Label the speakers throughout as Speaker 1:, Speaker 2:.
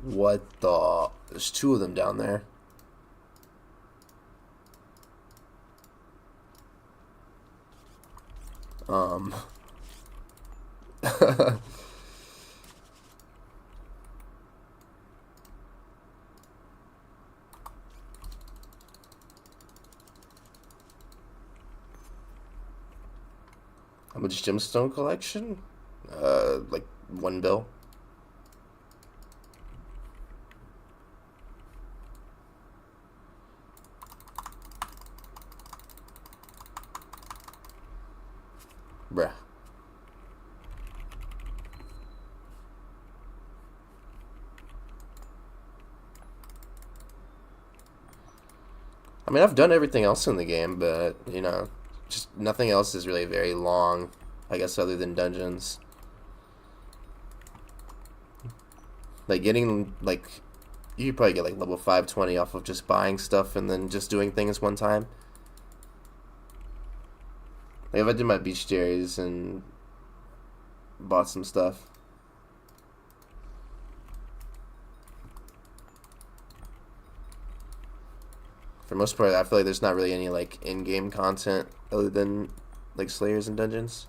Speaker 1: What the? There's two of them down there. How much gemstone collection? Like 1 bill. Bruh. I mean, I've done everything else in the game, but, you know, just nothing else is really very long, I guess, other than dungeons. Like, getting, like, you could probably get, like, level 520 off of just buying stuff and then just doing things one time. Like, if I did my beach cherries and bought some stuff. For the most part, I feel like there's not really any, like, in-game content other than, like, slayers and dungeons.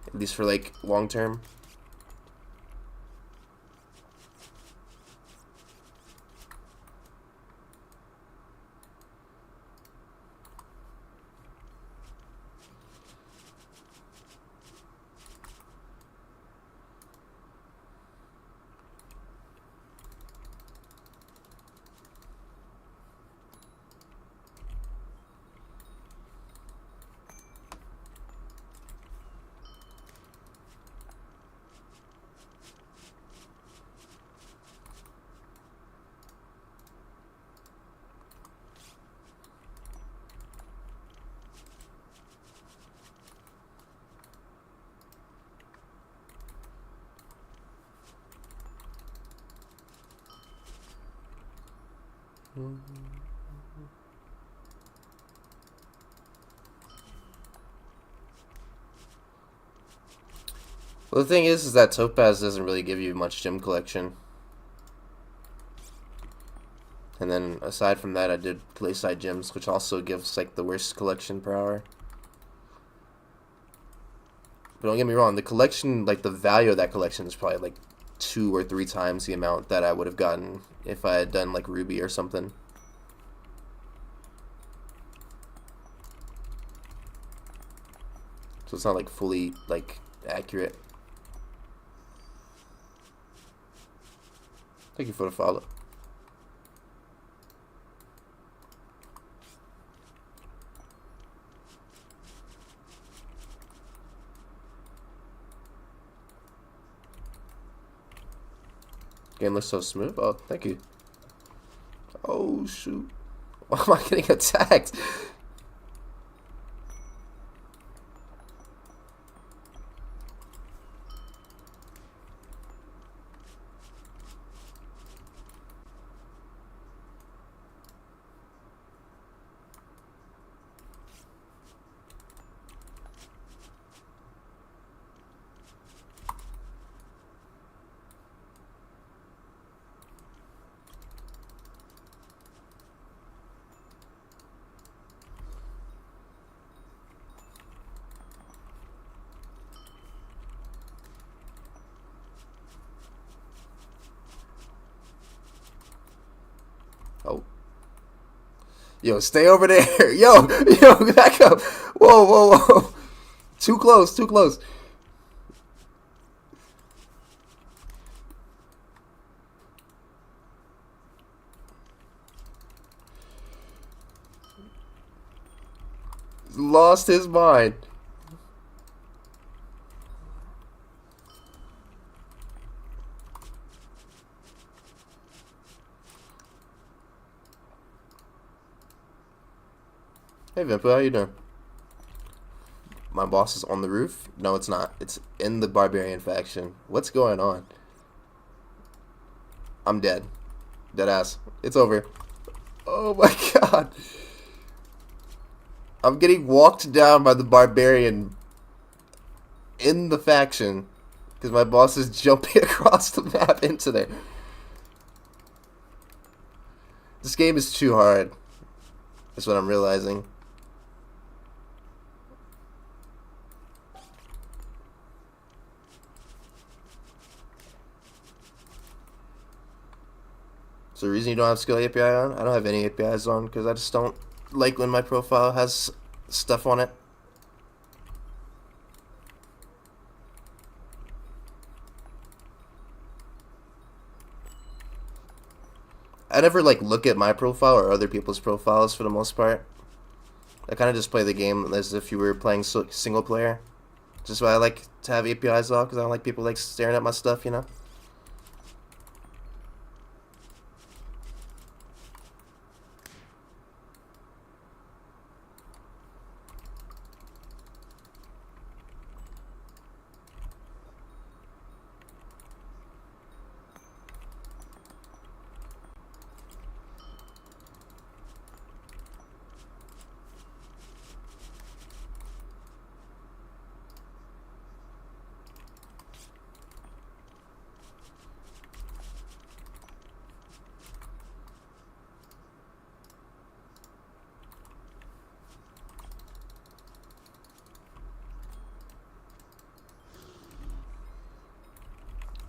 Speaker 1: At least for, like, long-term. Well, the thing is that Topaz doesn't really give you much gem collection. And then, aside from that, I did Playside Gems, which also gives, like, the worst collection per hour. But don't get me wrong, the collection, like, the value of that collection is probably, like, 2 or 3 times the amount that I would have gotten if I had done, like, Ruby or something. So it's not, like, fully, like, accurate. Thank you for the follow. Game looks so smooth. Oh, thank you. Oh, shoot. Why am I getting attacked? Oh. Yo, stay over there. Yo, back up. Whoa, whoa, whoa. Too close, too close. Lost his mind. Hey, Vimpo, how you doing? My boss is on the roof? No, it's not. It's in the barbarian faction. What's going on? I'm dead. Dead ass. It's over. Oh my god. I'm getting walked down by the barbarian in the faction. Because my boss is jumping across the map into there. This game is too hard. That's what I'm realizing. So the reason you don't have skill API on? I don't have any APIs on because I just don't like when my profile has stuff on it. I never like look at my profile or other people's profiles for the most part. I kind of just play the game as if you were playing single player. Just why I like to have APIs off, because I don't like people like staring at my stuff, you know?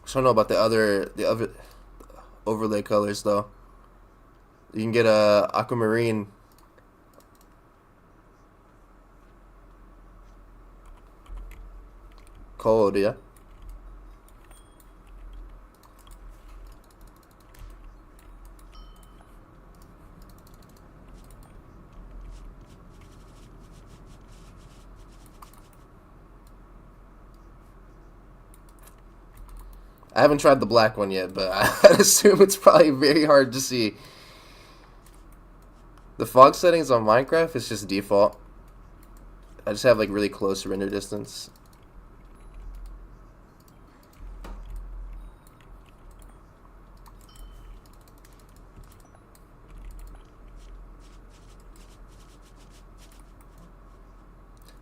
Speaker 1: I don't know about the other overlay colors though. You can get a aquamarine. Cold, yeah. I haven't tried the black one yet, but I'd assume it's probably very hard to see. The fog settings on Minecraft is just default. I just have like really close render distance.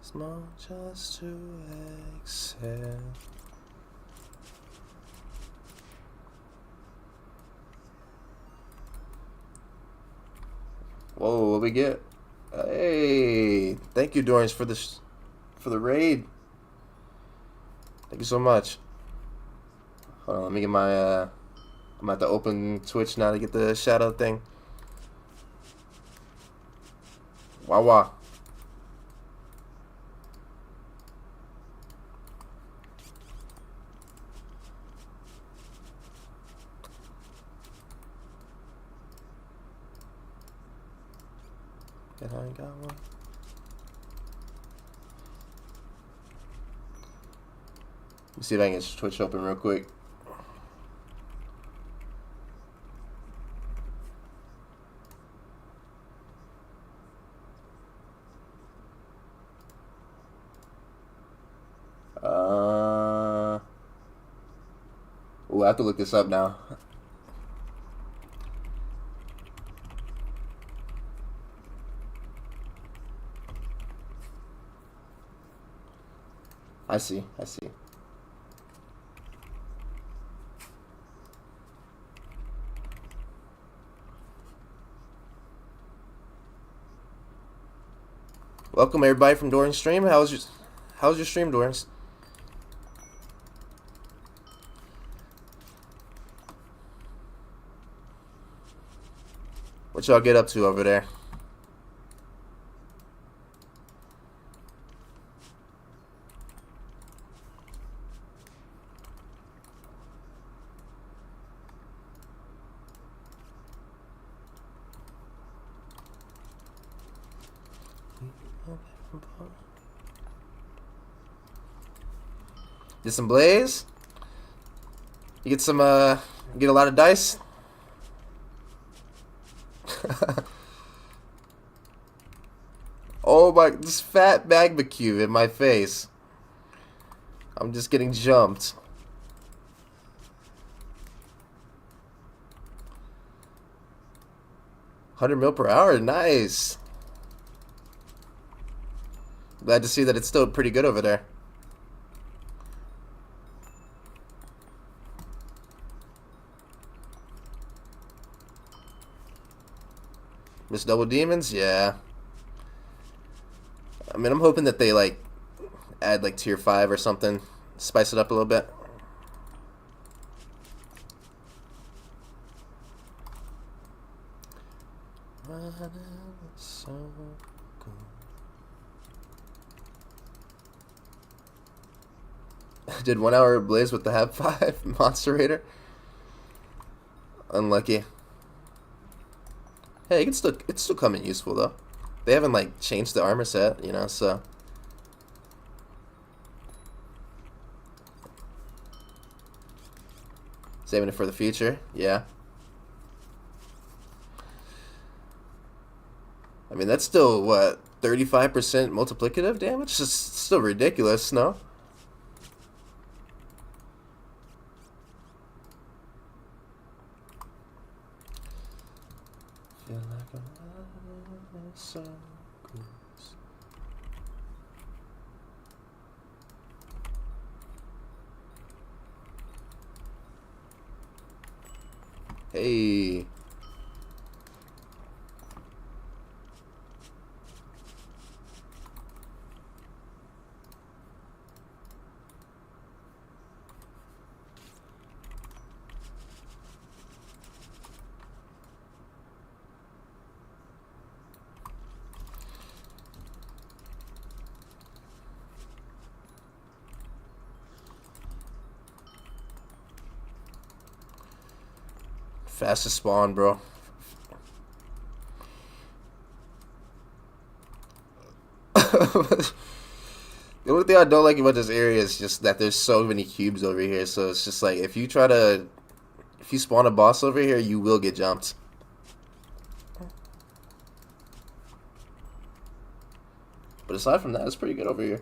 Speaker 1: Small just to exhale. Whoa, what we get? Hey, thank you, Dorans, for the raid. Thank you so much. Hold on, let me get my I'm about to open Twitch now to get the shadow thing. Wah wah. And I got one. Let me see if I can get Twitch open real quick. Ooh, I have to look this up now. I see. Welcome everybody from Doran's stream. How's your stream, Doran's? What y'all get up to over there? Get some blaze. You get some get a lot of dice. Oh my, this fat magma cube in my face. I'm just getting jumped. $100 mph, nice. Glad to see that it's still pretty good over there. Miss Double Demons, yeah. I mean, I'm hoping that they like add like tier 5 or something, spice it up a little bit. So cool. Did 1 hour blaze with the Hab 5 Monster Raider. Unlucky. Hey, it's still coming useful though. They haven't like changed the armor set, you know, so saving it for the future, yeah. I mean, that's still what, 35% multiplicative damage? It's still ridiculous, no? Feel like I'm so close. Hey. Fastest spawn, bro. The only thing I don't like about this area is just that there's so many cubes over here. So it's just like if you spawn a boss over here, you will get jumped. But aside from that, it's pretty good over here.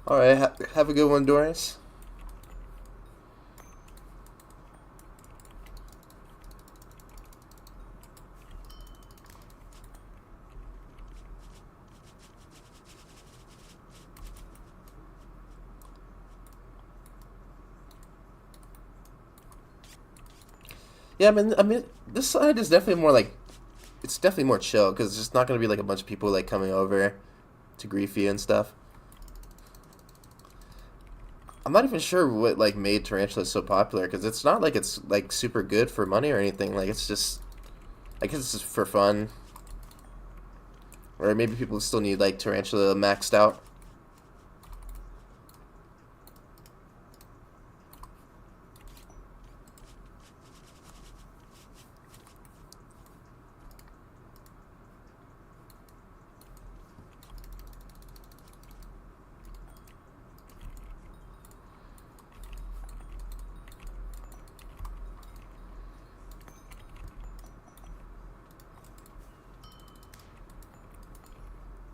Speaker 1: Alright, have a good one, Doris. Yeah, I mean, this side is definitely more like, it's definitely more chill because it's just not gonna be like a bunch of people like coming over to grief you and stuff. I'm not even sure what like made Tarantula so popular because it's not like it's like super good for money or anything. Like it's just, I guess it's just for fun, or maybe people still need like Tarantula maxed out.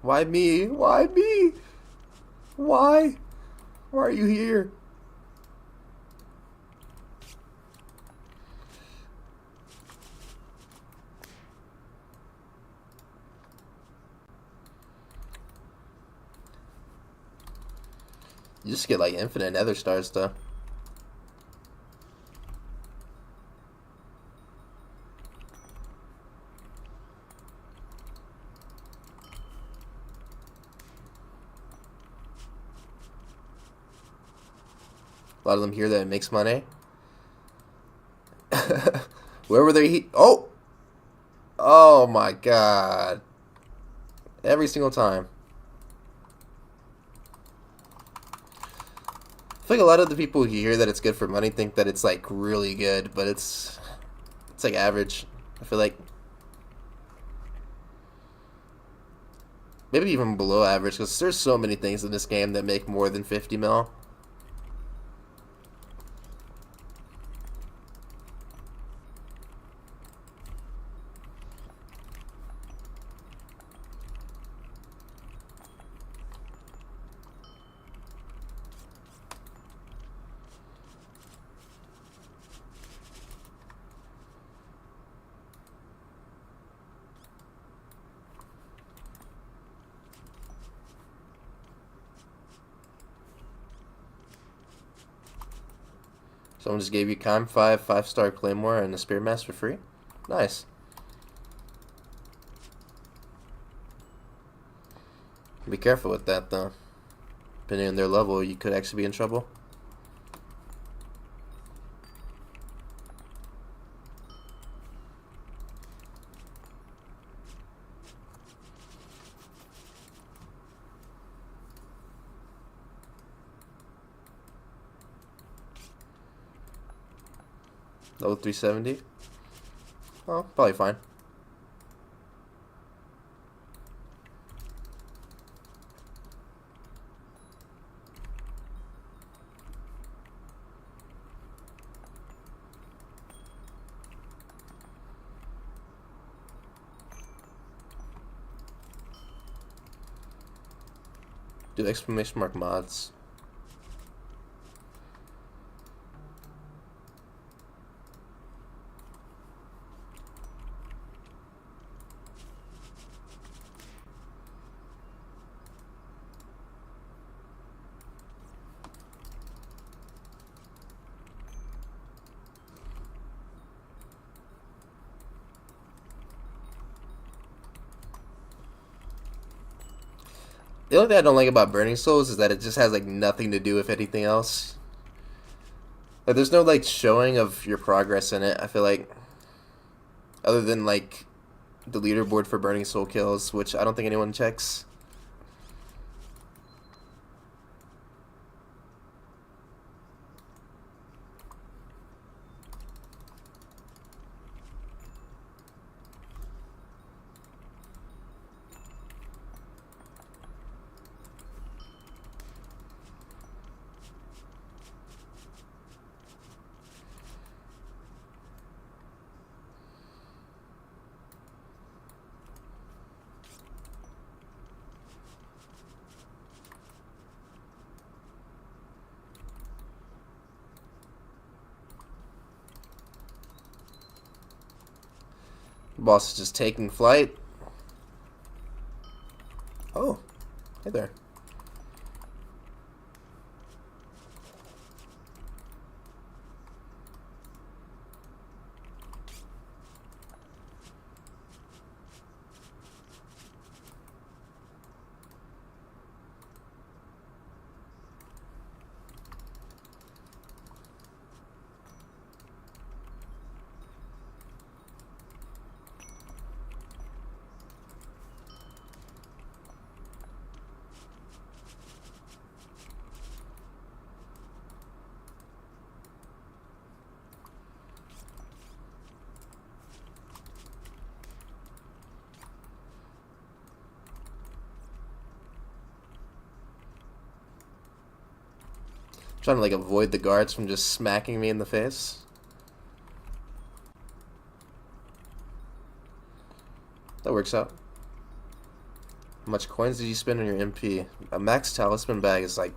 Speaker 1: Why me? Why me? Why? Why are you here? You just get like infinite nether stars though. A lot of them hear that it makes money. Where were they? Oh! Oh my god. Every single time. I feel like a lot of the people who hear that it's good for money think that it's like really good, but it's like average. I feel like maybe even below average because there's so many things in this game that make more than 50 mil. Someone just gave you Chime 5 5-star Claymore and a Spear Mask for free? Nice. Be careful with that though. Depending on their level, you could actually be in trouble. Level 370? Oh, probably fine. Do exclamation mark mods. The only thing I don't like about Burning Souls is that it just has like nothing to do with anything else. Like, there's no like showing of your progress in it. I feel like, other than like the leaderboard for Burning Soul kills, which I don't think anyone checks. Boss is just taking flight. Oh, hey there. Trying to like avoid the guards from just smacking me in the face. That works out. How much coins did you spend on your MP? A max talisman bag is like,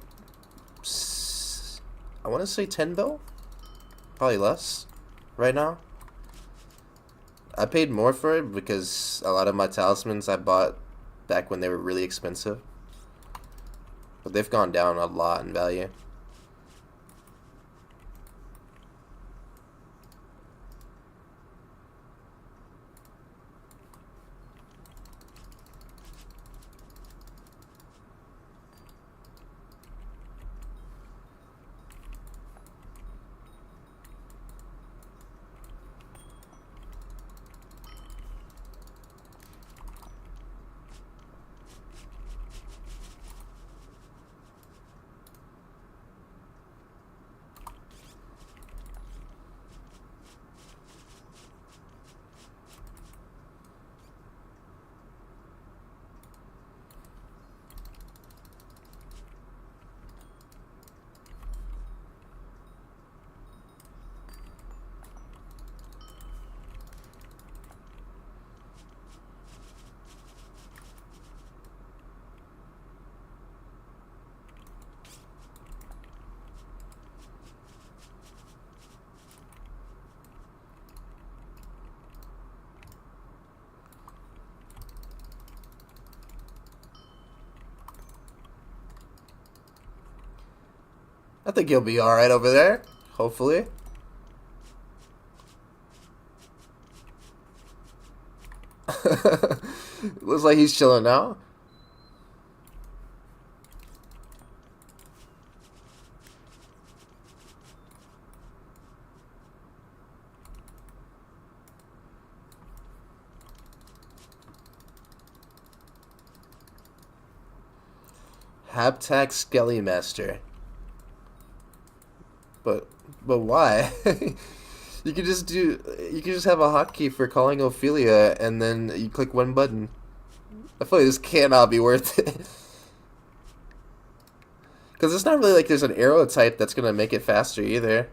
Speaker 1: I want to say 10 though? Probably less right now. I paid more for it because a lot of my talismans I bought back when they were really expensive. But they've gone down a lot in value. I think you'll be alright over there. hopefully. Looks like he's chilling now. Haptak Skelly Master. But why? You could just have a hotkey for calling Ophelia and then you click one button. I feel like this cannot be worth it. Because it's not really like there's an arrow type that's gonna make it faster either.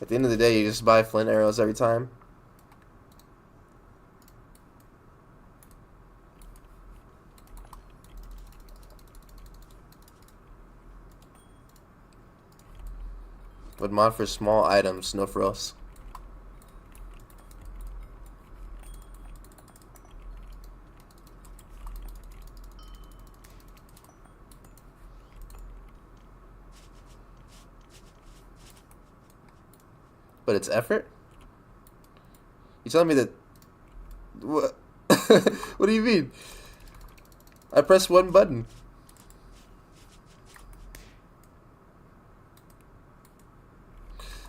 Speaker 1: At the end of the day, you just buy flint arrows every time. Would mod for small items, nofrills. But it's effort? You telling me that... What? What do you mean? I pressed one button.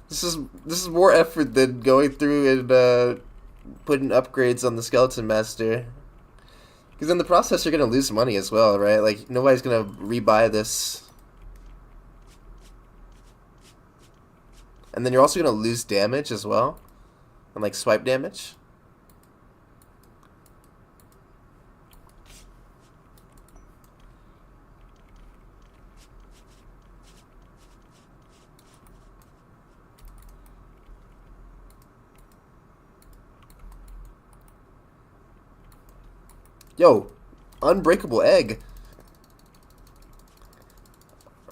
Speaker 1: This is more effort than going through and putting upgrades on the Skeleton Master. Because in the process, you're gonna lose money as well, right? Like nobody's gonna rebuy this, and then you're also gonna lose damage as well, and like swipe damage. Yo, unbreakable egg.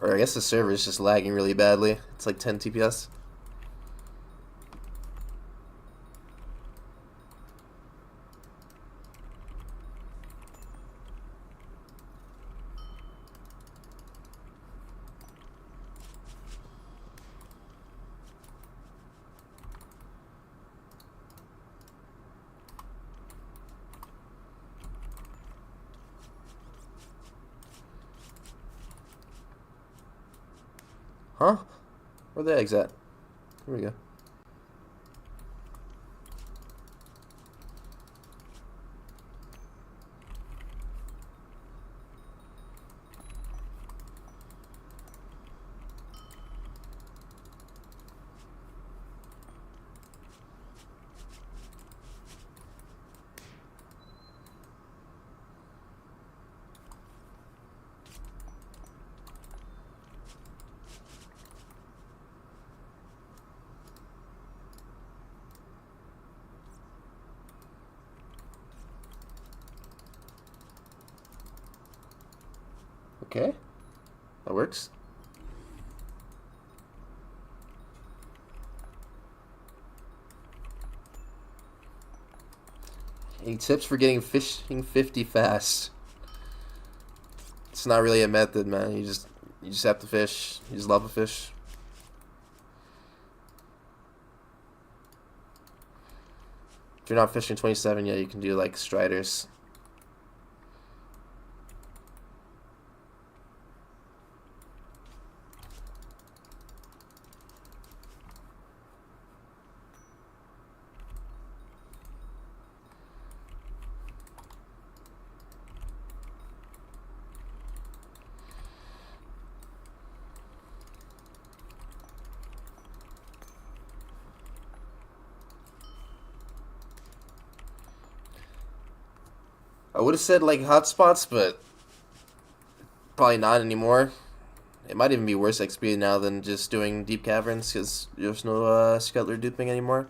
Speaker 1: Or I guess the server is just lagging really badly. It's like 10 TPS. Huh? Where are the eggs at? Here we go. Okay, that works. Any tips for getting fishing 50 fast? It's not really a method, man. You just have to fish. You just love to fish. If you're not fishing 27 yet, you can do like striders. I would have said like hotspots, but probably not anymore. It might even be worse XP now than just doing deep caverns because there's no scuttler duping anymore.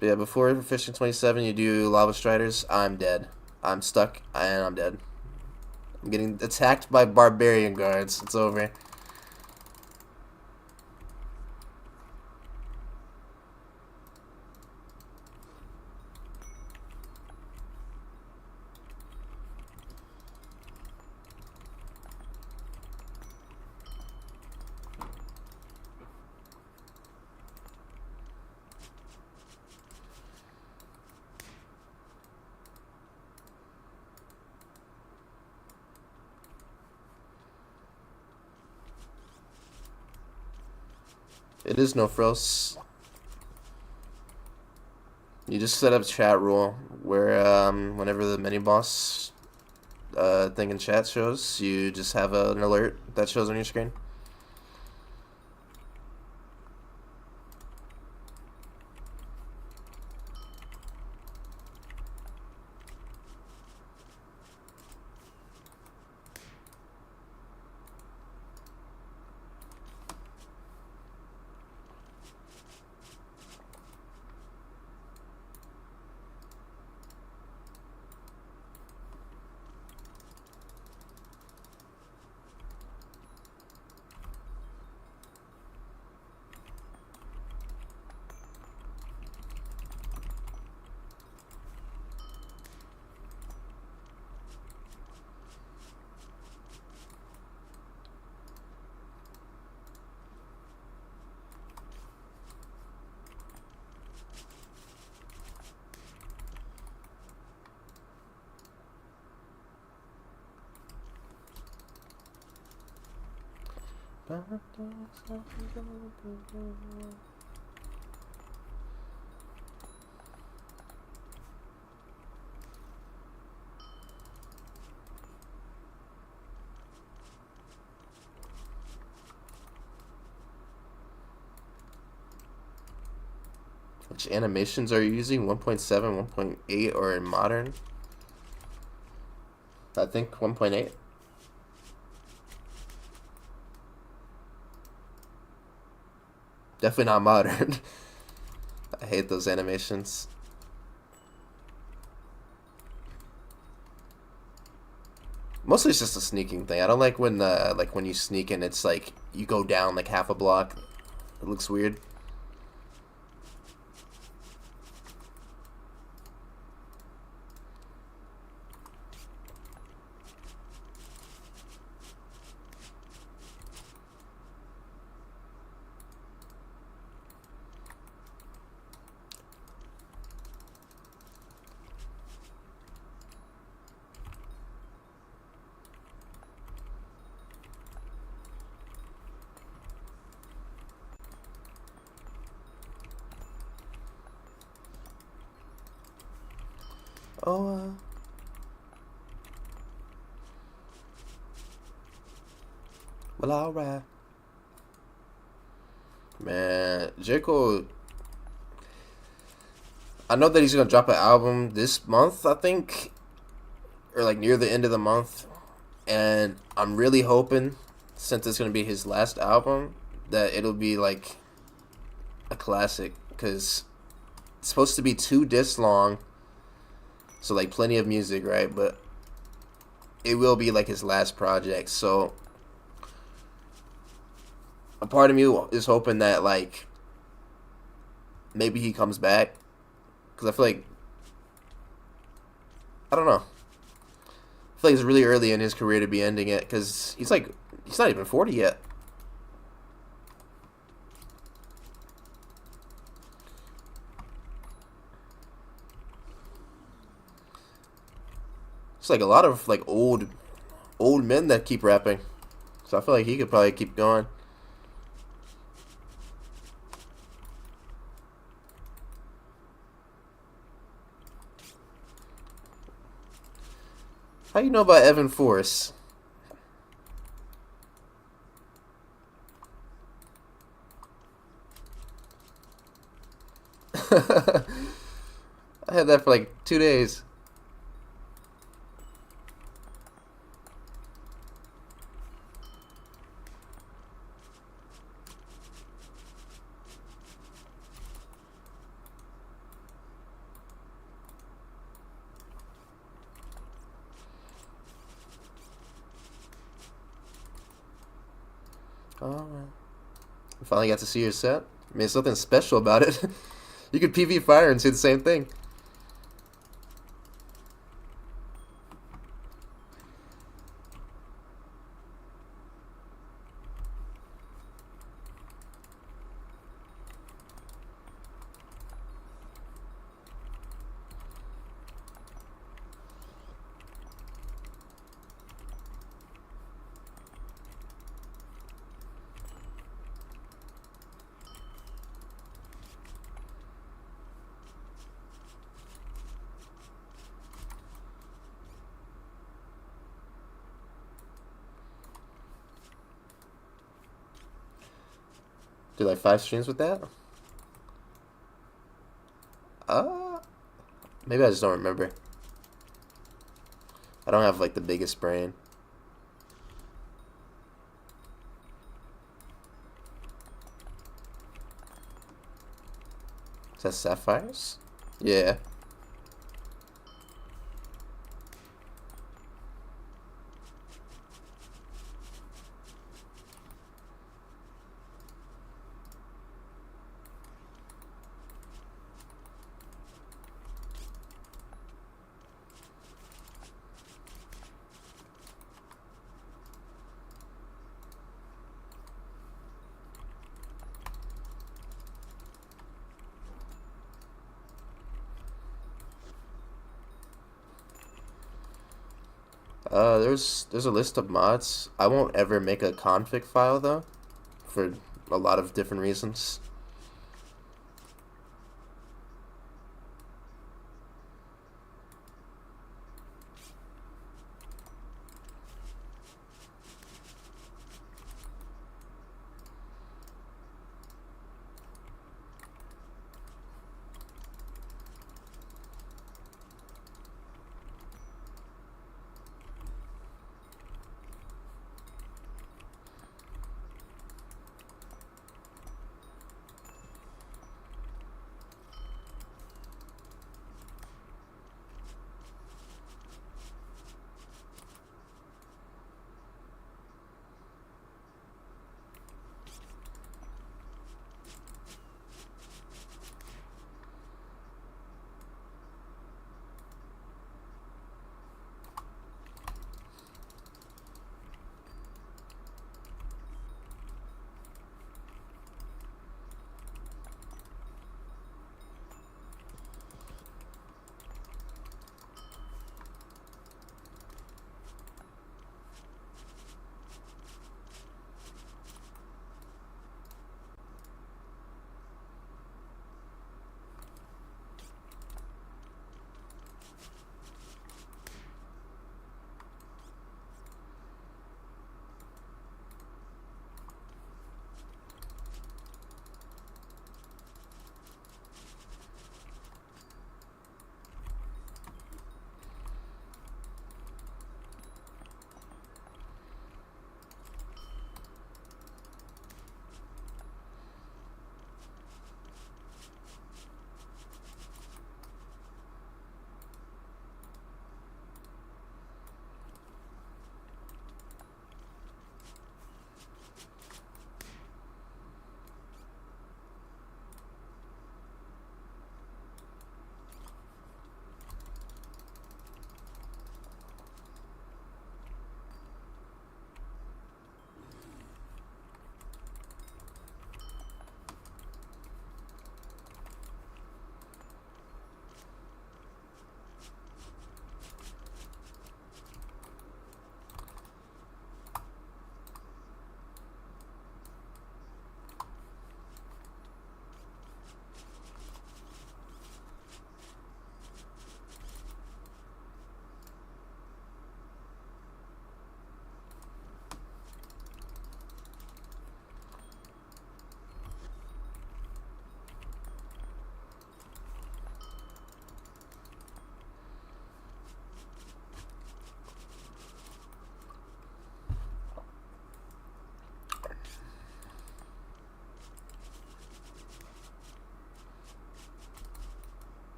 Speaker 1: But yeah, before fishing 27, you do lava striders. I'm dead. I'm stuck and I'm dead. I'm getting attacked by barbarian guards. It's over. It is no frills. You just set up a chat rule where whenever the mini boss thing in chat shows, you just have an alert that shows on your screen. Which animations are you using? 1.7, 1.8, or in modern? I think 1.8. Definitely not modern. I hate those animations. Mostly it's just a sneaking thing. I don't like when you sneak and it's like you go down like half a block. It looks weird. Oh, well, alright. Man, J. Cole, I know that he's gonna drop an album this month, I think, or like near the end of the month, and I'm really hoping, since it's gonna be his last album, that it'll be like a classic, because it's supposed to be 2 discs long, so like plenty of music, right? But it will be like his last project, so a part of me is hoping that like maybe he comes back, because I feel like, I don't know, I feel like it's really early in his career to be ending it, because he's not even 40 yet. It's like a lot of like old men that keep rapping, so I feel like he could probably keep going. How you know about Evan Force? I had that for like 2 days. Alright. I finally got to see your set. I mean, there's something special about it. You could PV Fire and see the same thing. Do like 5 streams with that? Maybe I just don't remember. I don't have like the biggest brain. Is that sapphires? Yeah. There's a list of mods. I won't ever make a config file though, for a lot of different reasons.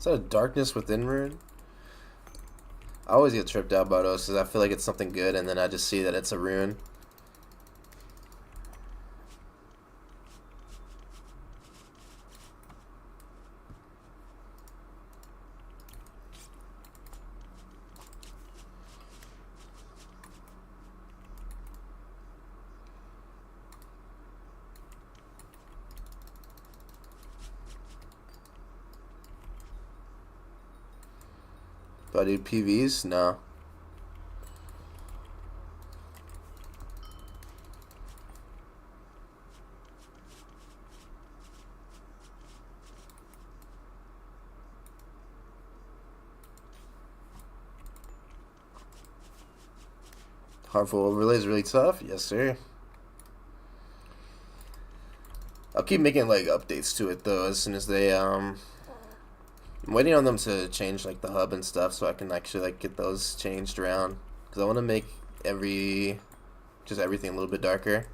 Speaker 1: Is that a darkness within rune? I always get tripped out by those because I feel like it's something good and then I just see that it's a rune. Do I do PVs? No. Harmful overlay is really tough? Yes, sir. I'll keep making like updates to it though as soon as they I'm waiting on them to change like the hub and stuff so I can actually like get those changed around because I want to make everything a little bit darker.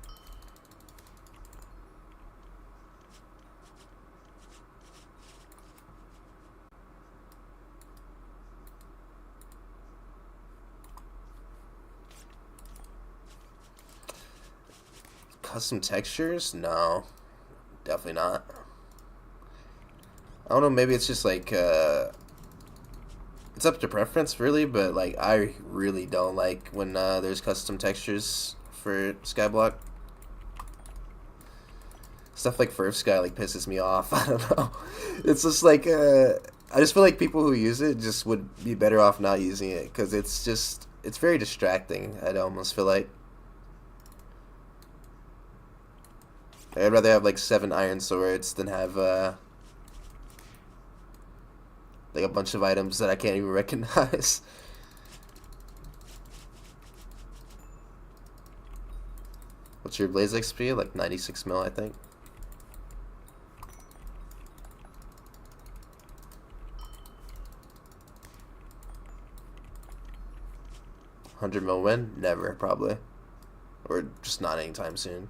Speaker 1: Custom textures? No, definitely not. I don't know, maybe it's just like it's up to preference really, but like I really don't like when there's custom textures for Skyblock. Stuff like First Sky like pisses me off. I don't know. It's just like I just feel like people who use it just would be better off not using it because it's very distracting. I'd almost feel like I'd rather have like 7 iron swords than have like a bunch of items that I can't even recognize. What's your blaze XP? Like 96 mil, I think. $100 mil win? Never, probably. Or just not anytime soon.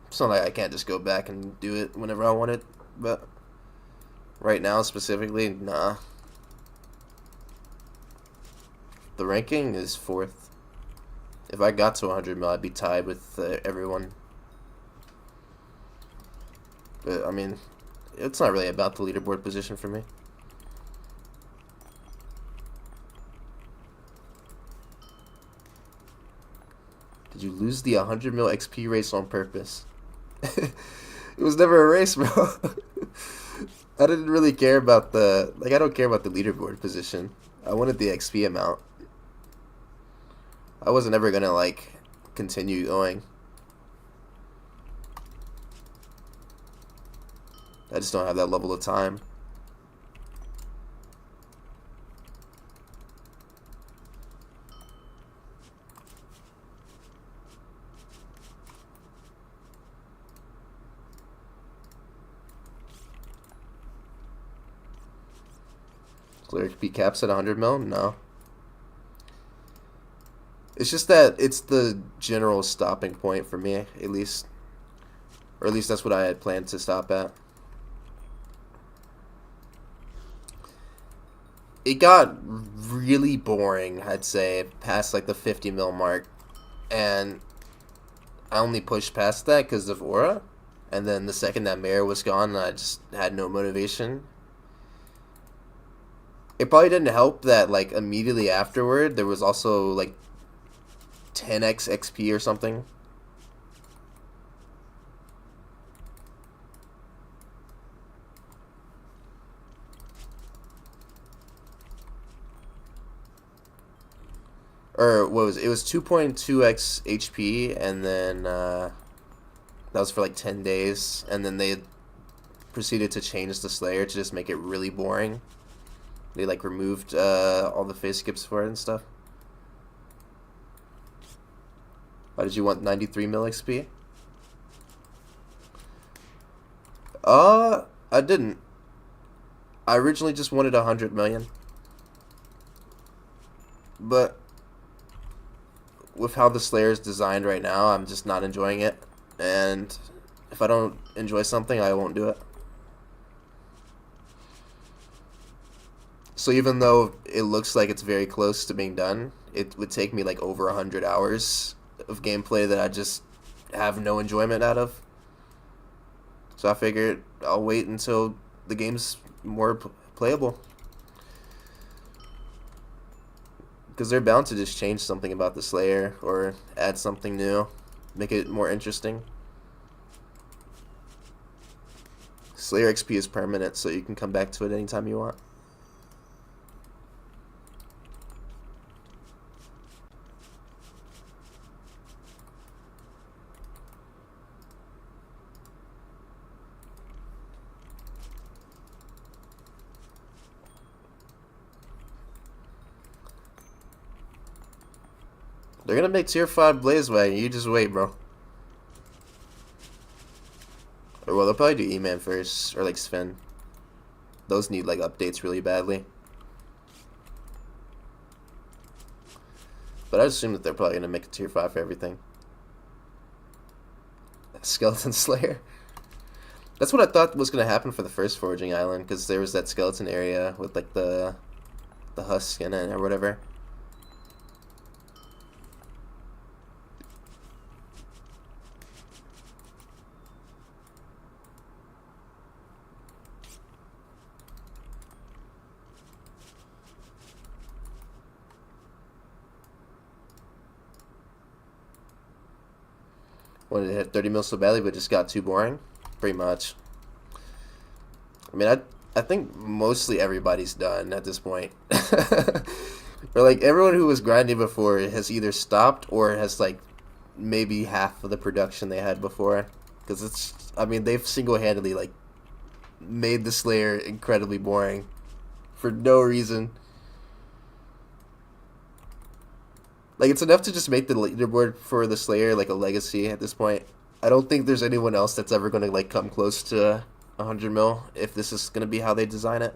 Speaker 1: It's not like I can't just go back and do it whenever I want it, but right now specifically, nah. The ranking is 4th. If I got to 100 mil, I'd be tied with everyone. But I mean, it's not really about the leaderboard position for me. Did you lose the 100 mil XP race on purpose? It was never a race, bro. I didn't really care about I don't care about the leaderboard position. I wanted the XP amount. I wasn't ever gonna like continue going. I just don't have that level of time. Cleric B caps at 100 mil? No. It's just that it's the general stopping point for me, at least. Or at least that's what I had planned to stop at. It got really boring, I'd say, past like the 50 mil mark. And I only pushed past that because of Aura. And then the second that Mare was gone, I just had no motivation. It probably didn't help that like immediately afterward there was also like 10x XP or something. Or what was it? It was 2.2x HP and then that was for like 10 days and then they proceeded to change the Slayer to just make it really boring. They like removed all the phase skips for it and stuff. Why did you want 93 mil XP? I didn't. I originally just wanted 100 million. But with how the Slayer is designed right now, I'm just not enjoying it. And If I don't enjoy something, I won't do it. So even though it looks like it's very close to being done, it would take me like over 100 hours of gameplay that I just have no enjoyment out of. So I figured I'll wait until the game's more playable. Because they're bound to just change something about the Slayer or add something new, make it more interesting. Slayer XP is permanent, so you can come back to it anytime you want. They're gonna make tier 5 Blaze Wagon, you just wait, bro. Or well, they'll probably do E-Man first, or like Sven. Those need like updates really badly. But I assume that they're probably gonna make a tier 5 for everything. Skeleton Slayer. That's what I thought was gonna happen for the first Foraging Island, because there was that skeleton area with like the husk in it or whatever. Wanted to hit 30 mil so badly, but just got too boring. Pretty much. I mean, I think mostly everybody's done at this point. Or like everyone who was grinding before has either stopped or has like maybe half of the production they had before. Because it's, I mean, they've single-handedly like made the Slayer incredibly boring for no reason. Like, it's enough to just make the leaderboard for the Slayer, like, a legacy at this point. I don't think there's anyone else that's ever going to, like, come close to 100 mil if this is going to be how they design it.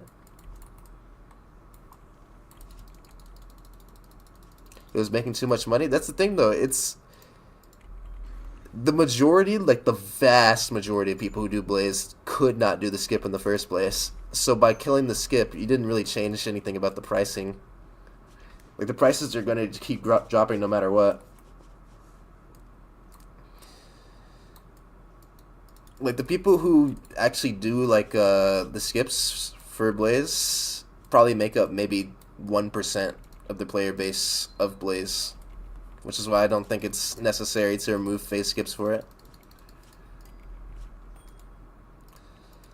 Speaker 1: It was making too much money. That's the thing, though. It's the majority, like, the vast majority of people who do Blaze could not do the skip in the first place. So by killing the skip, you didn't really change anything about the pricing. Like, the prices are going to keep dropping no matter what. Like, the people who actually do, like, the skips for Blaze probably make up maybe 1% of the player base of Blaze. Which is why I don't think it's necessary to remove phase skips for it.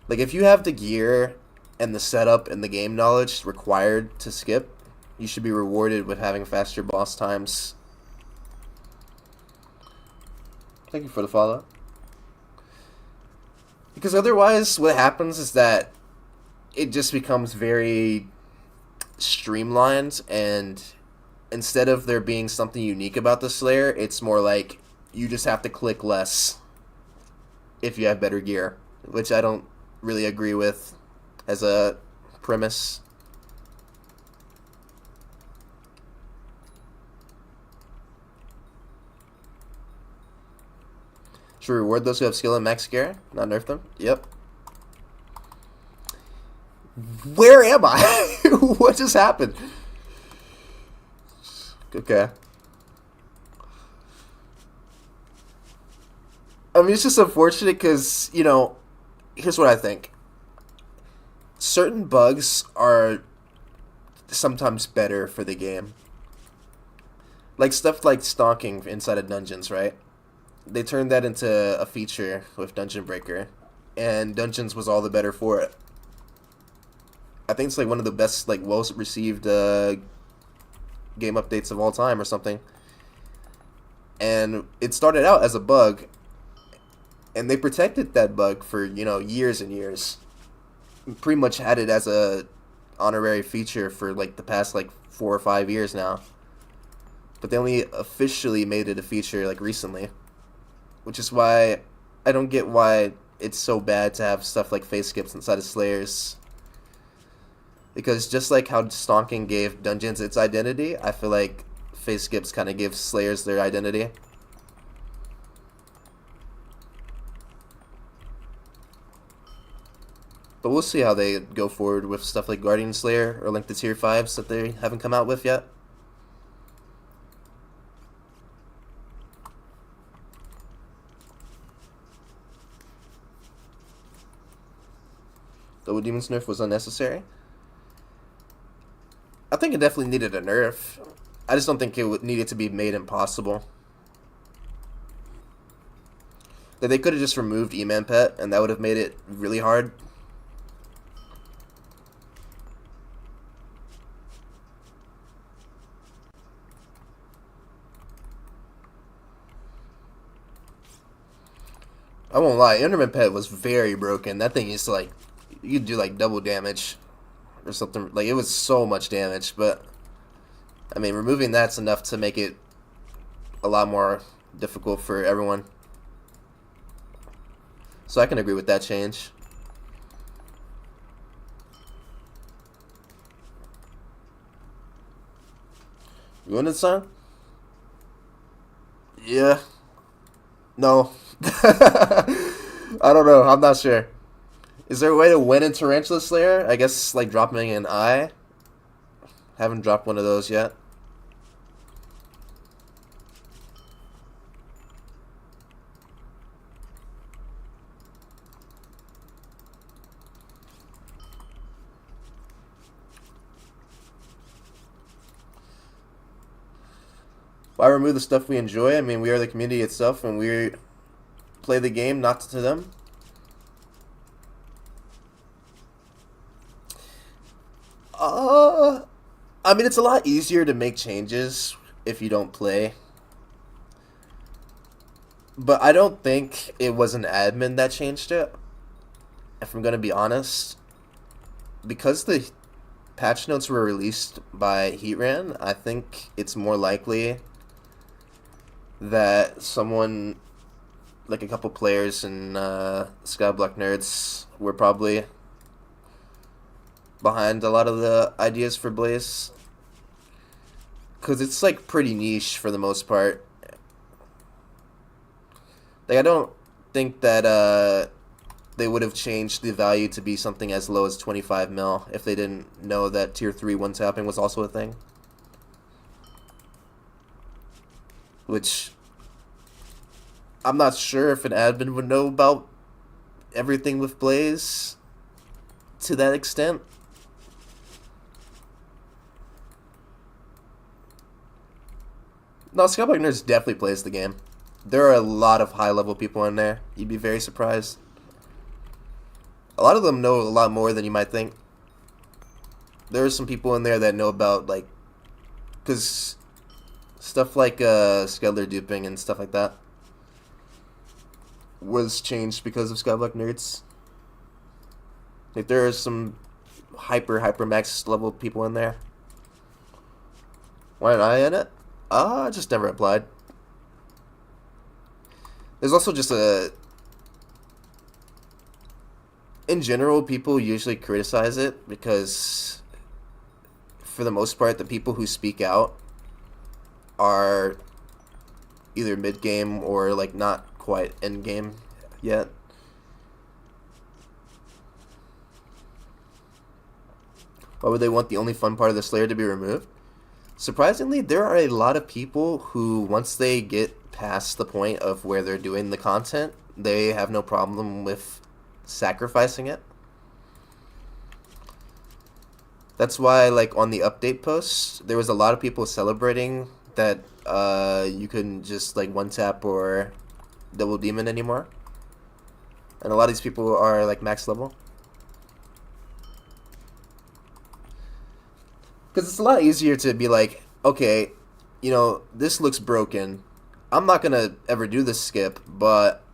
Speaker 1: Like, if you have the gear and the setup and the game knowledge required to skip, you should be rewarded with having faster boss times. Thank you for the follow. Because otherwise, what happens is that it just becomes very streamlined, and instead of there being something unique about the Slayer, it's more like you just have to click less if you have better gear, which I don't really agree with as a premise. Should reward those who have skill and max gear, not nerf them? Yep. Where am I? What just happened? Okay. I mean, it's just unfortunate because, you know, here's what I think. Certain bugs are sometimes better for the game. Like stuff like stalking inside of dungeons, right? They turned that into a feature with Dungeon Breaker, and Dungeons was all the better for it. I think it's like one of the best, like, well-received game updates of all time or something. And it started out as a bug, and they protected that bug for, you know, years and years. Pretty much had it as a honorary feature for, like, the past, like, 4 or 5 years now. But they only officially made it a feature, like, recently. Which is why I don't get why it's so bad to have stuff like face skips inside of Slayers. Because just like how stonking gave dungeons its identity, I feel like face skips kind of give Slayers their identity. But we'll see how they go forward with stuff like Guardian Slayer or like the tier 5s that they haven't come out with yet. The Demon's nerf was unnecessary. I think it definitely needed a nerf. I just don't think it needed to be made impossible. That they could have just removed E-Man Pet, and that would have made it really hard. I won't lie, Enderman Pet was very broken. That thing used to, like, you could do like double damage or something. Like, it was so much damage, but I mean, removing that's enough to make it a lot more difficult for everyone. So I can agree with that change. You want this song? Yeah. No. I don't know. I'm not sure. Is there a way to win in Tarantula Slayer? I guess like dropping an eye. Haven't dropped one of those yet. Why remove the stuff we enjoy? I mean, we are the community itself, and we play the game, not to them. I mean, it's a lot easier to make changes if you don't play. But I don't think it was an admin that changed it, if I'm going to be honest. Because the patch notes were released by Heatran, I think it's more likely that someone, like a couple players in Skyblock Nerds, were probably behind a lot of the ideas for Blaze. Because it's like pretty niche for the most part. Like, I don't think that they would have changed the value to be something as low as 25 mil if they didn't know that tier 3 one-tapping was also a thing. Which, I'm not sure if an admin would know about everything with Blaze to that extent. No, Skyblock Nerds definitely plays the game. There are a lot of high-level people in there. You'd be very surprised. A lot of them know a lot more than you might think. There are some people in there that know about, like, because stuff like Skedler duping and stuff like that was changed because of Skyblock Nerds. Like, there are some hyper max level people in there. Why am I in it? I just never applied. There's also just in general, people usually criticize it because, for the most part, the people who speak out are either mid-game or, like, not quite end-game yet. Why would they want the only fun part of the Slayer to be removed? Surprisingly, there are a lot of people who, once they get past the point of where they're doing the content, they have no problem with sacrificing it. That's why, like, on the update posts, there was a lot of people celebrating that you couldn't just, like, one-tap or double demon anymore. And a lot of these people are, like, max level. Because it's a lot easier to be like, okay, you know, this looks broken. I'm not going to ever do this skip, but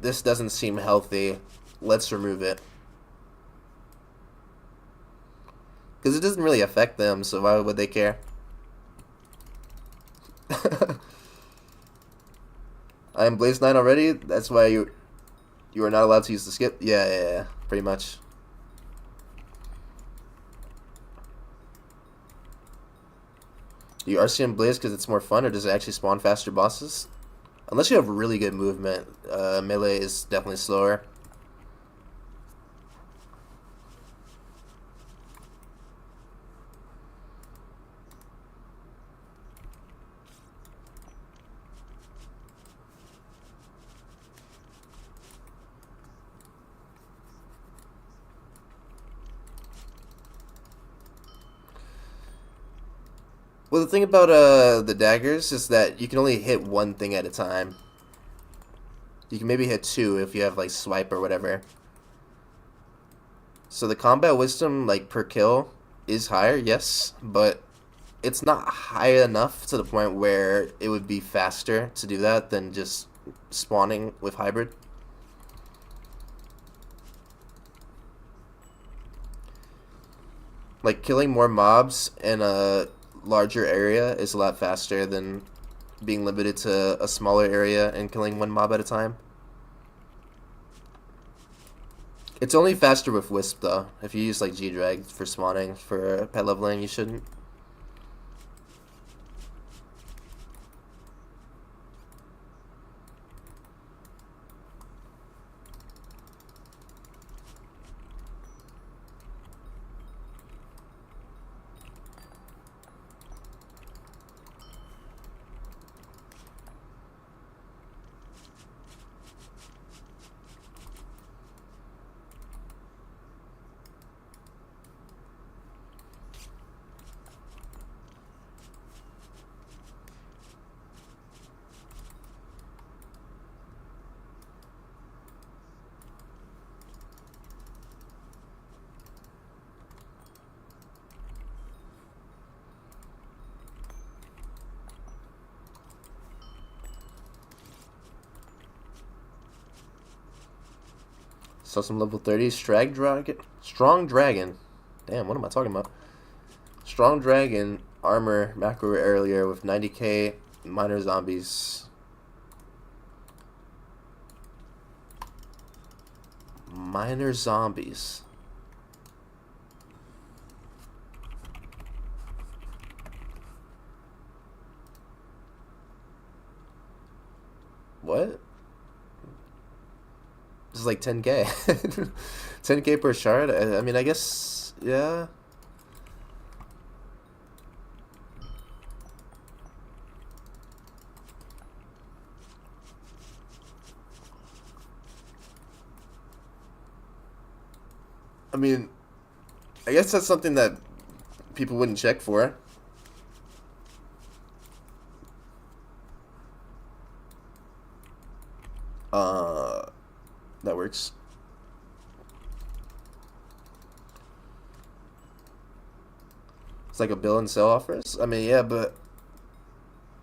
Speaker 1: this doesn't seem healthy. Let's remove it. Because it doesn't really affect them, so why would they care? I am Blaze 9 already? That's why you are not allowed to use the skip? Yeah, pretty much. Do you RCM Blaze because it's more fun, or does it actually spawn faster bosses? Unless you have really good movement, melee is definitely slower. Well, the thing about the daggers is that you can only hit one thing at a time. You can maybe hit two if you have like swipe or whatever. So the combat wisdom like per kill is higher, yes, but it's not high enough to the point where it would be faster to do that than just spawning with hybrid. Like killing more mobs in a larger area is a lot faster than being limited to a smaller area and killing one mob at a time. It's only faster with Wisp though. If you use like G-Drag for spawning for pet leveling, you shouldn't. Saw some level 30 strong dragon. Damn, what am I talking about? Strong dragon armor macro earlier with 90k minor zombies. Minor zombies. What? This is like 10k. 10k per shard? I mean, I guess, yeah. I mean, I guess that's something that people wouldn't check for. That works. It's like a bill and sell offers. I mean, yeah, but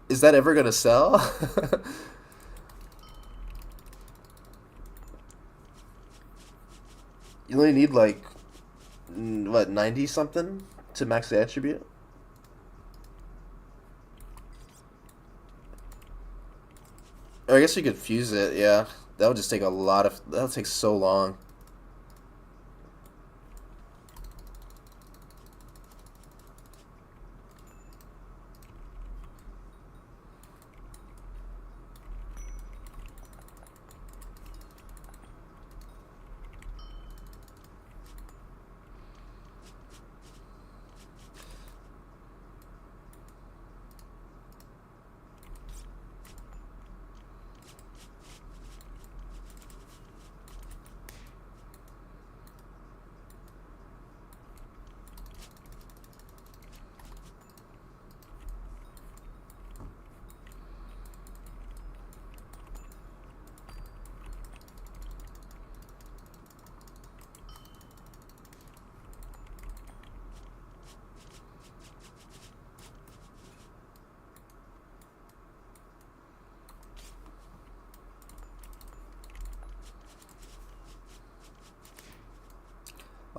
Speaker 1: is that ever gonna sell? You only need like what 90 something to max the attribute. Or I guess you could fuse it. Yeah, that would just take a lot of. That would take so long.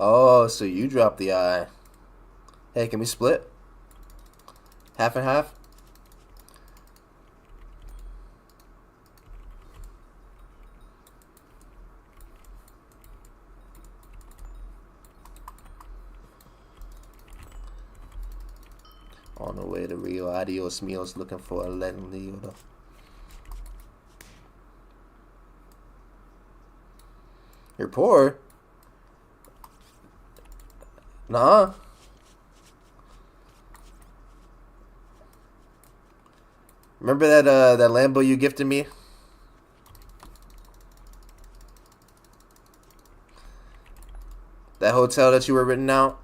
Speaker 1: Oh, so you dropped the eye. Hey, can we split? Half and half? On the way to Rio, adios meals, looking for a Lenlioda. You're poor? Nah. Remember that Lambo you gifted me? That hotel that you were renting out?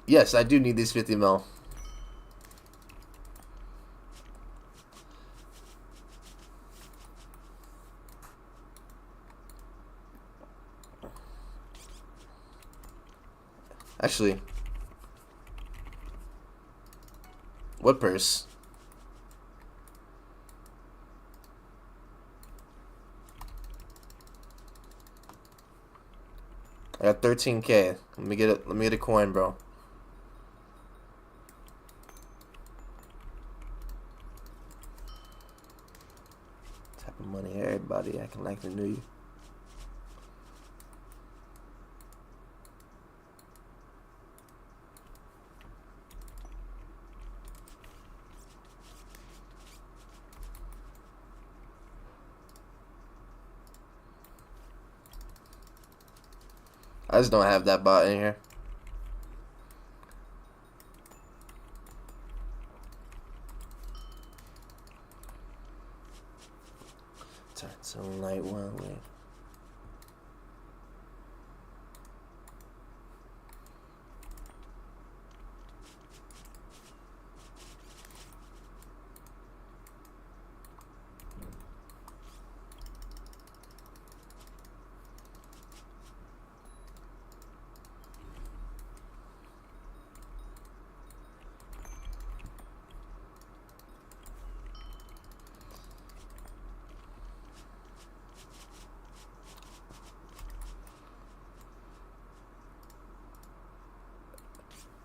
Speaker 1: Yes, I do need these 50 mil. Actually, what purse? I got 13K. Let me get it. Let me get a coin, bro. Type of money, everybody acting like they knew you. I just don't have that bot in here. Turn some light one way.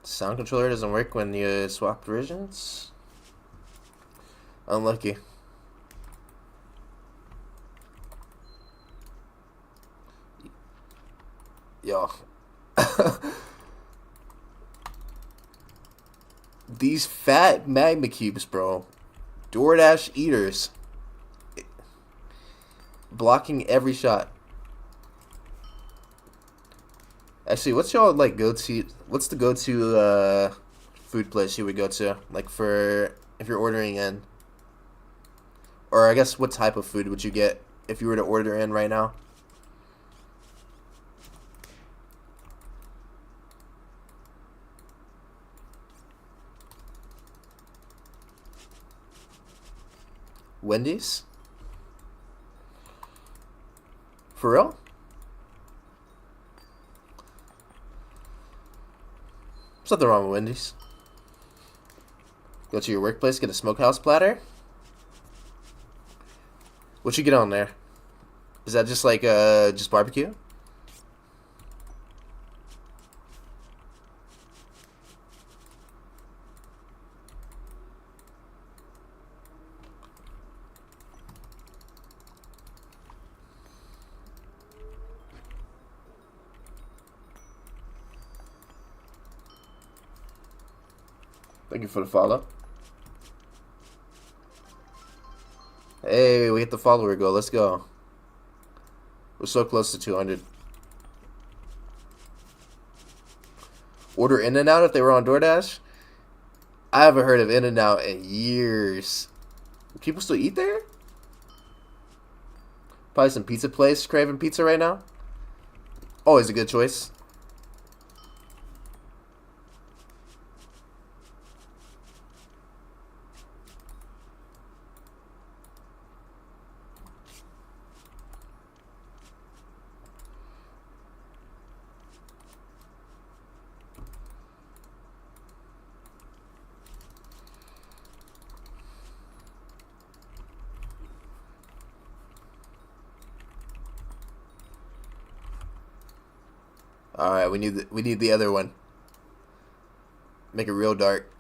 Speaker 1: Sound controller doesn't work when you swap versions. Unlucky. Yo. These fat magma cubes, bro. DoorDash eaters. Blocking every shot. Actually, what's y'all like go-to? What's the go-to food place you would go to? Like for if you're ordering in, or I guess what type of food would you get if you were to order in right now? Wendy's? For real? There's nothing wrong with Wendy's. Go to your workplace, get a smokehouse platter. What you get on there? Is that just like just barbecue? Thank you for the follow. Hey, we hit the follower goal. Let's go. We're so close to 200. Order In-N-Out if they were on DoorDash? I haven't heard of In-N-Out in years. People still eat there? Probably some pizza place craving pizza right now. Always a good choice. All right, we need the other one. Make it real dark.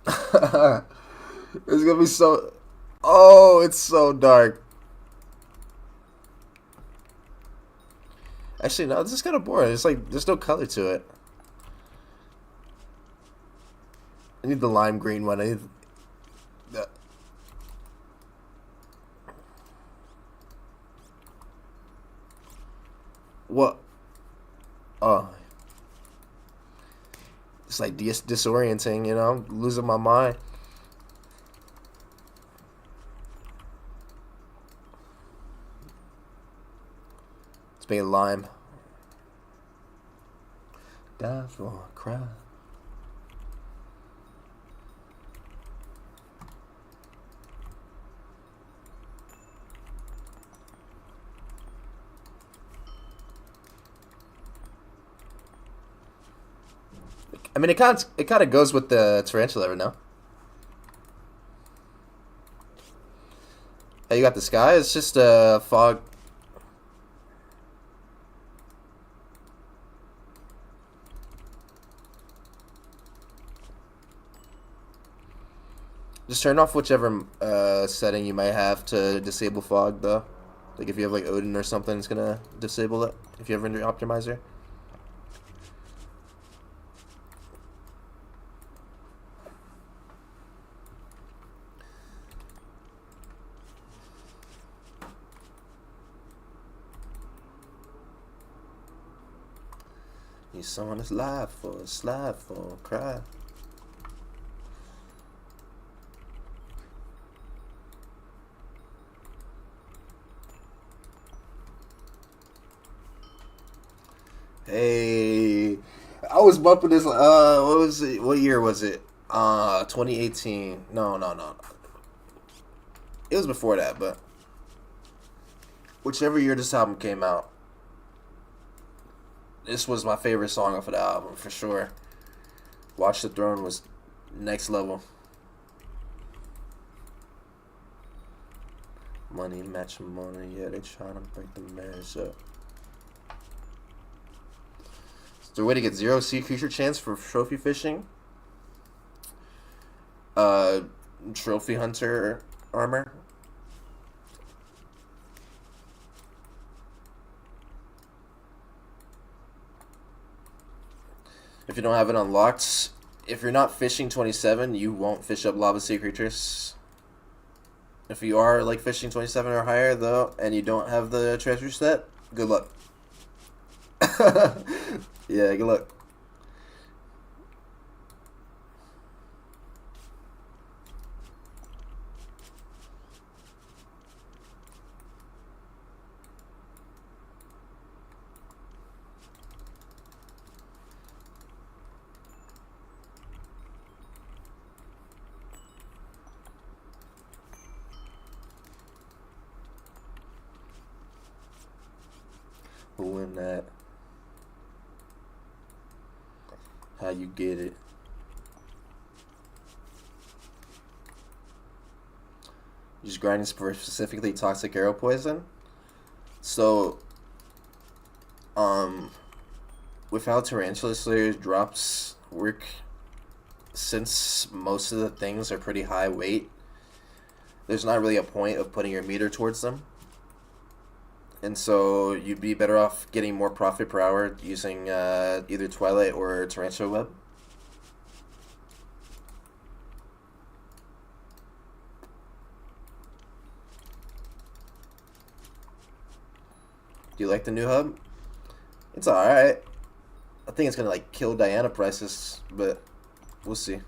Speaker 1: It's gonna be so. Oh, it's so dark. Actually, no, this is kind of boring. It's like there's no color to it. I need the lime green one. I need the. What? Oh. It's like disorienting, you know? I'm losing my mind. Let's make it lime. laugh or cry. I mean, it kind of goes with the Tarantula right now. Hey, you got the sky. It's just a fog. Just turn off whichever setting you might have to disable fog, though. Like if you have like Odin or something, it's gonna disable it. If you have render optimizer. Need someone that's laugh or slap or cry. Hey, I was bumping this. What was it? What year was it? 2018. No. It was before that, but whichever year this album came out, this was my favorite song off of the album for sure. Watch the Throne was next level. Money matrimony, yeah, they trying to break the marriage up. Is there a way to get 0 sea creature chance for trophy fishing? Trophy hunter armor. If you don't have it unlocked, if you're not fishing 27, you won't fish up lava sea creatures. If you are like fishing 27 or higher though, and you don't have the treasure set, good luck. Yeah, good luck. Who in that? How you get it? Just grinding for specifically toxic arrow poison. So, with how Tarantula Slayer drops work, since most of the things are pretty high weight, there's not really a point of putting your meter towards them. And so you'd be better off getting more profit per hour using either Twilight or Tarantula Web. Do you like the new hub? It's alright. I think it's gonna like kill Diana prices, but we'll see.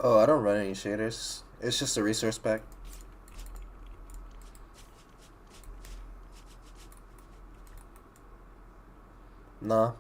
Speaker 1: Oh, I don't run any shaders. It's just a resource pack. Nah.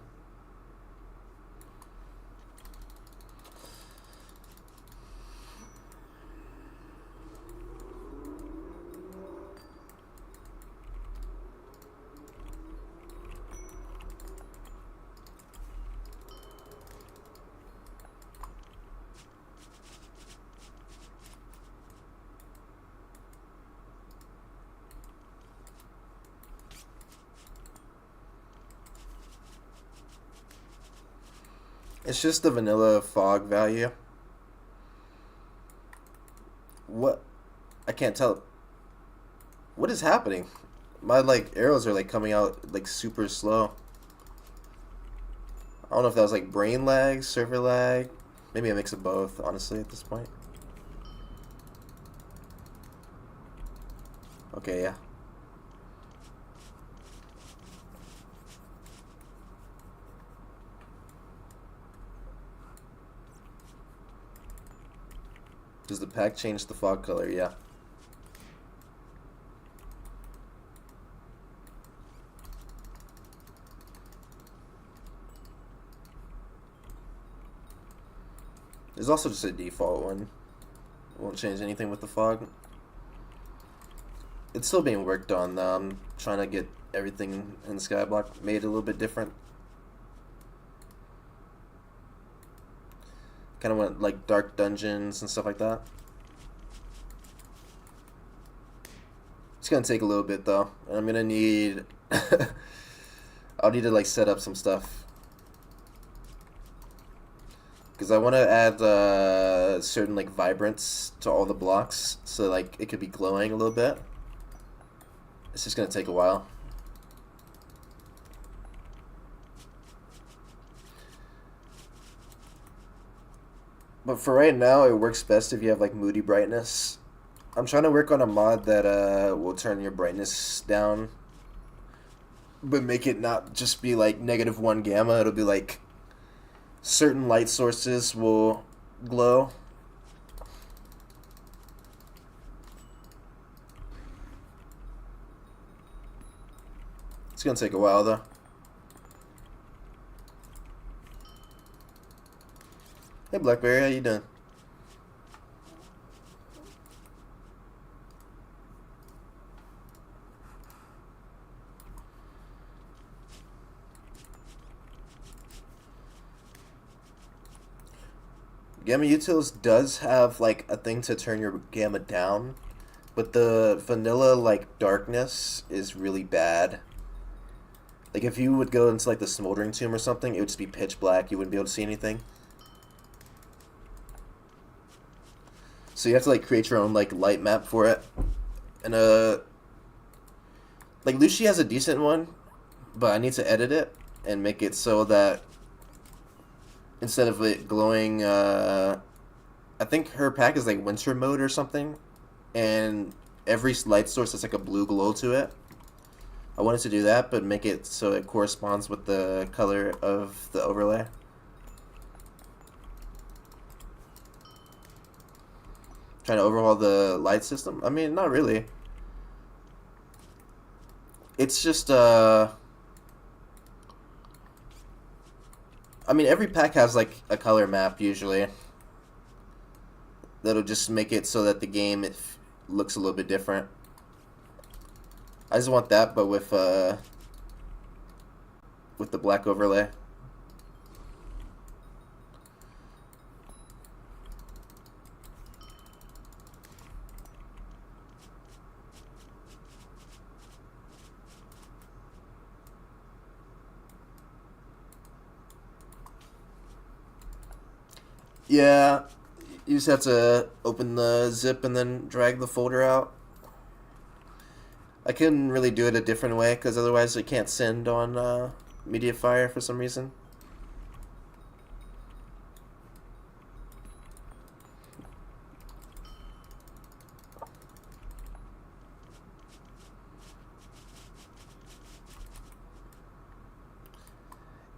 Speaker 1: It's just the vanilla fog value. What? I can't tell. What is happening? My like arrows are like coming out like super slow. I don't know if that was like brain lag, server lag. Maybe a mix of both, honestly, at this point. Okay, yeah. Does the pack change the fog color? Yeah. There's also just a default one. It won't change anything with the fog. It's still being worked on though. I'm trying to get everything in Skyblock made a little bit different. Kind of want like dark dungeons and stuff like that. It's gonna take a little bit though, and I'm gonna need I'll need to like set up some stuff because I want to add certain like vibrance to all the blocks so like it could be glowing a little bit. It's just gonna take a while. But for right now, it works best if you have like moody brightness. I'm trying to work on a mod that will turn your brightness down, but make it not just be like -1 gamma. It'll be like certain light sources will glow. It's gonna take a while though. Hey Blackberry, how you doing? Gamma Utils does have like a thing to turn your gamma down, but the vanilla like darkness is really bad. Like if you would go into like the smoldering tomb or something, it would just be pitch black. You wouldn't be able to see anything. So you have to like create your own like light map for it. And like Lucy has a decent one, but I need to edit it and make it so that instead of it glowing, I think her pack is like winter mode or something, and every light source has like a blue glow to it. I wanted to do that, but make it so it corresponds with the color of the overlay. Trying to overhaul the light system? I mean, not really. It's just, I mean, every pack has, like, a color map, usually. That'll just make it so that the game looks a little bit different. I just want that, but with the black overlay. Yeah, you just have to open the zip and then drag the folder out. I couldn't really do it a different way because otherwise it can't send on Mediafire for some reason.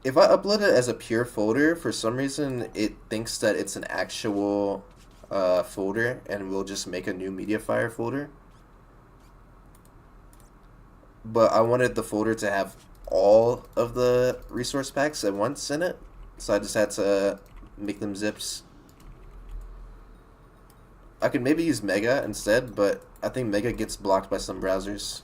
Speaker 1: If I upload it as a pure folder, for some reason it thinks that it's an actual folder, and we'll just make a new MediaFire folder. But I wanted the folder to have all of the resource packs at once in it, so I just had to make them zips. I could maybe use Mega instead, but I think Mega gets blocked by some browsers.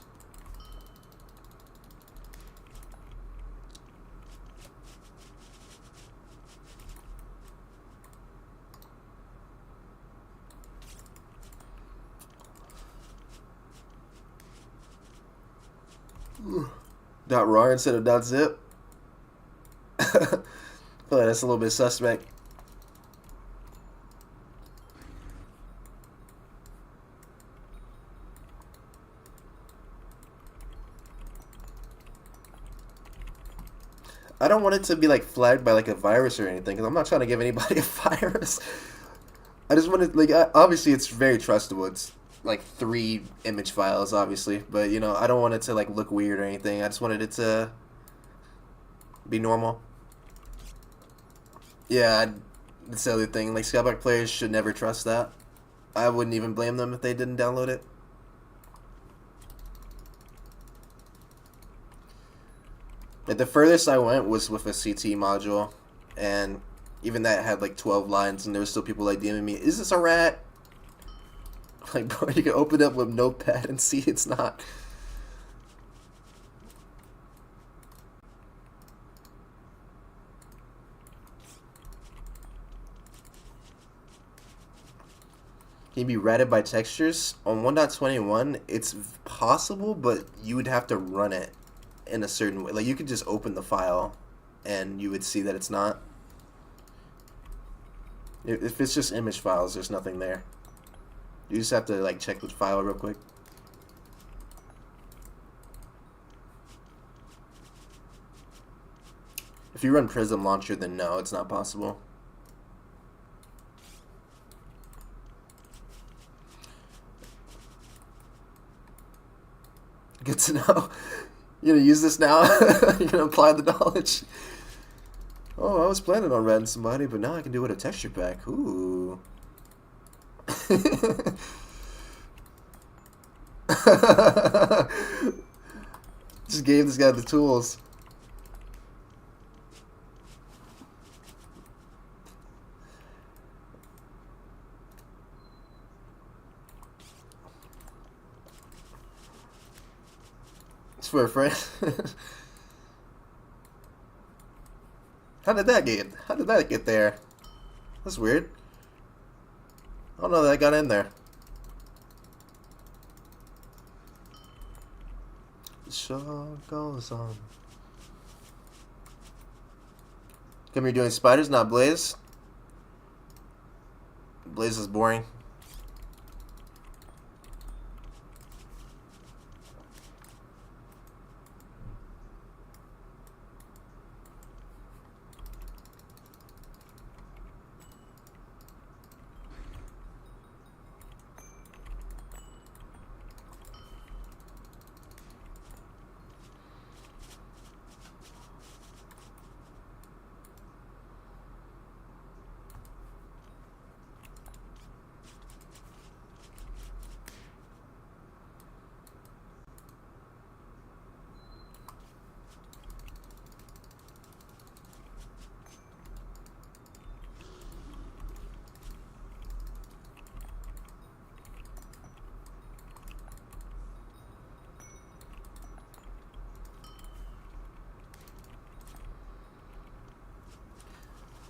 Speaker 1: .rar instead of .zip. I feel like that's a little bit suspect. I don't want it to be like flagged by like a virus or anything, because I'm not trying to give anybody a virus. I just want it, like, obviously it's very trustable. It's like 3 image files, obviously, but you know, I don't want it to like look weird or anything. I just wanted it to be normal. Yeah, that's the other thing. Like, Skyblock players should never trust that. I wouldn't even blame them if they didn't download it. Like, the furthest I went was with a CT module, and even that had like 12 lines, and there were still people like DMing me, "Is this a rat?" Like, bro, you can open it up with Notepad and see it's not. Can you be ratted by textures? On 1.21, it's possible, but you would have to run it in a certain way. Like, you could just open the file and you would see that it's not. If it's just image files, there's nothing there. You just have to like check the file real quick. If you run Prism Launcher, then no, it's not possible. Good to know. You gonna use this now? You're gonna apply the knowledge. Oh, I was planning on ratting somebody, but now I can do it with a texture pack. Ooh. Just gave this guy the tools. It's for a friend. How did that get there? That's weird. I don't know that I got in there. The show goes on. Come here doing spiders, not Blaze. Blaze is boring.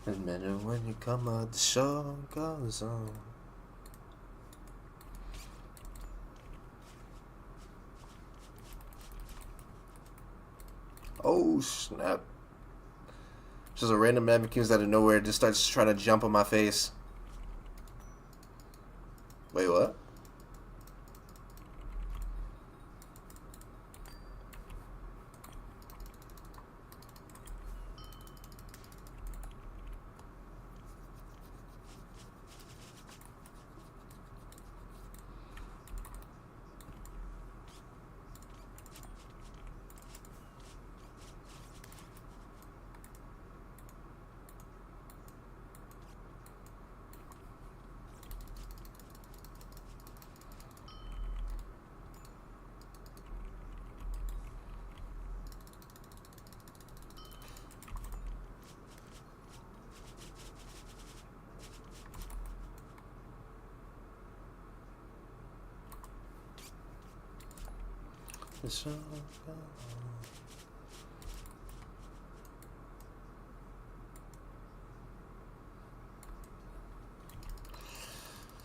Speaker 1: Admit when you come out, the show goes on. Oh snap! Just a random man comes out of nowhere, just starts trying to jump on my face. Wait, what?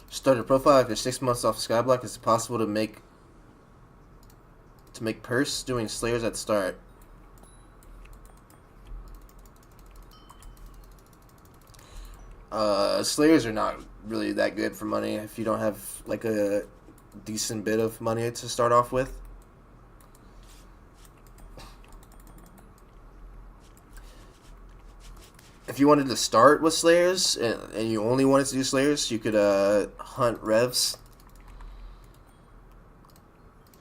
Speaker 1: Start a profile after 6 months off Skyblock. Is it possible to make purse doing slayers at start? Slayers are not really that good for money if you don't have like a decent bit of money to start off with. If you wanted to start with slayers and you only wanted to do slayers, you could hunt revs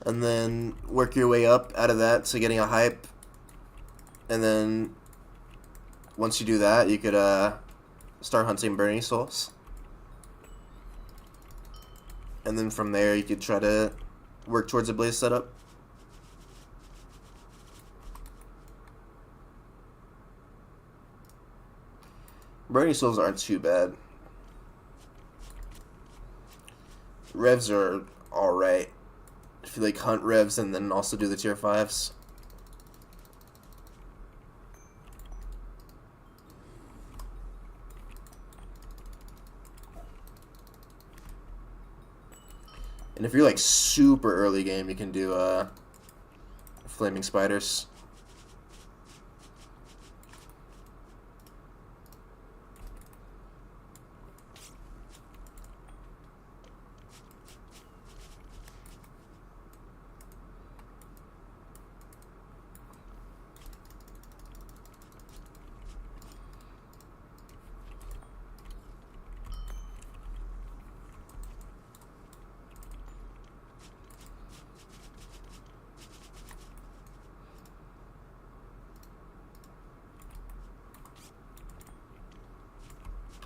Speaker 1: and then work your way up out of that to getting a hype, and then once you do that, you could start hunting burning souls, and then from there you could try to work towards a blaze setup. Burning souls aren't too bad. Revs are alright if you like hunt revs and then also do the tier 5s. And if you're like super early game, you can do flaming spiders.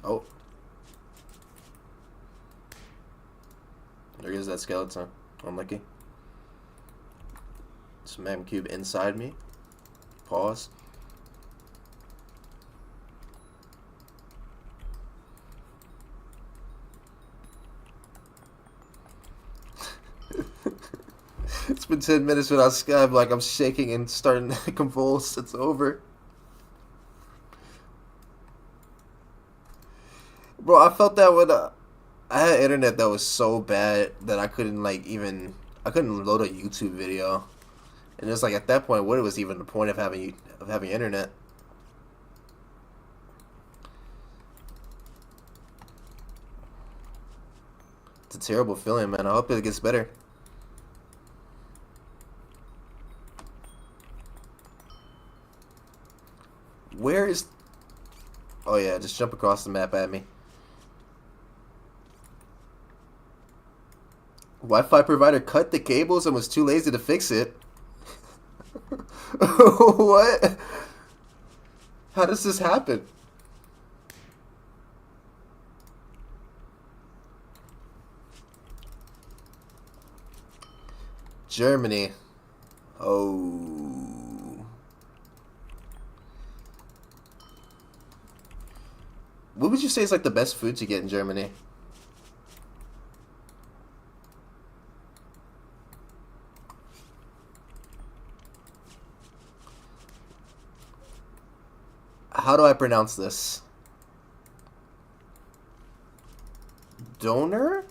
Speaker 1: Oh. There is that skeleton. Unlucky. Some magma cube inside me. Pause. It's been 10 minutes without Skyblock. I'm shaking and starting to convulse. It's over. Bro, I felt that when I had internet that was so bad that I couldn't I couldn't load a YouTube video, and it was like at that point, what was even the point of having internet? It's a terrible feeling, man. I hope it gets better. Where is? Oh yeah, just jump across the map at me. Wi-Fi provider cut the cables and was too lazy to fix it. What? How does this happen? Germany. Oh. What would you say is like the best food to get in Germany? How do I pronounce this? Donor?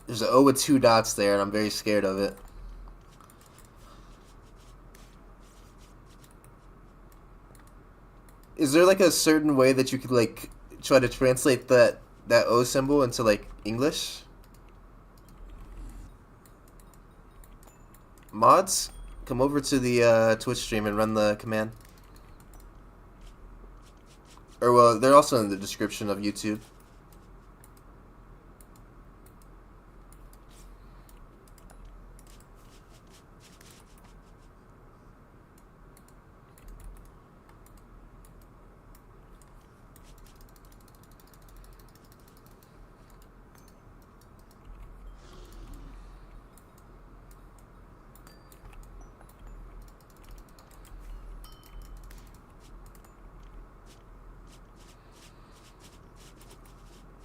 Speaker 1: There's an O with 2 dots there, and I'm very scared of it. Is there like a certain way that you could like try to translate that O symbol into like English? Mods, come over to the Twitch stream and run the command. Or well, they're also in the description of YouTube.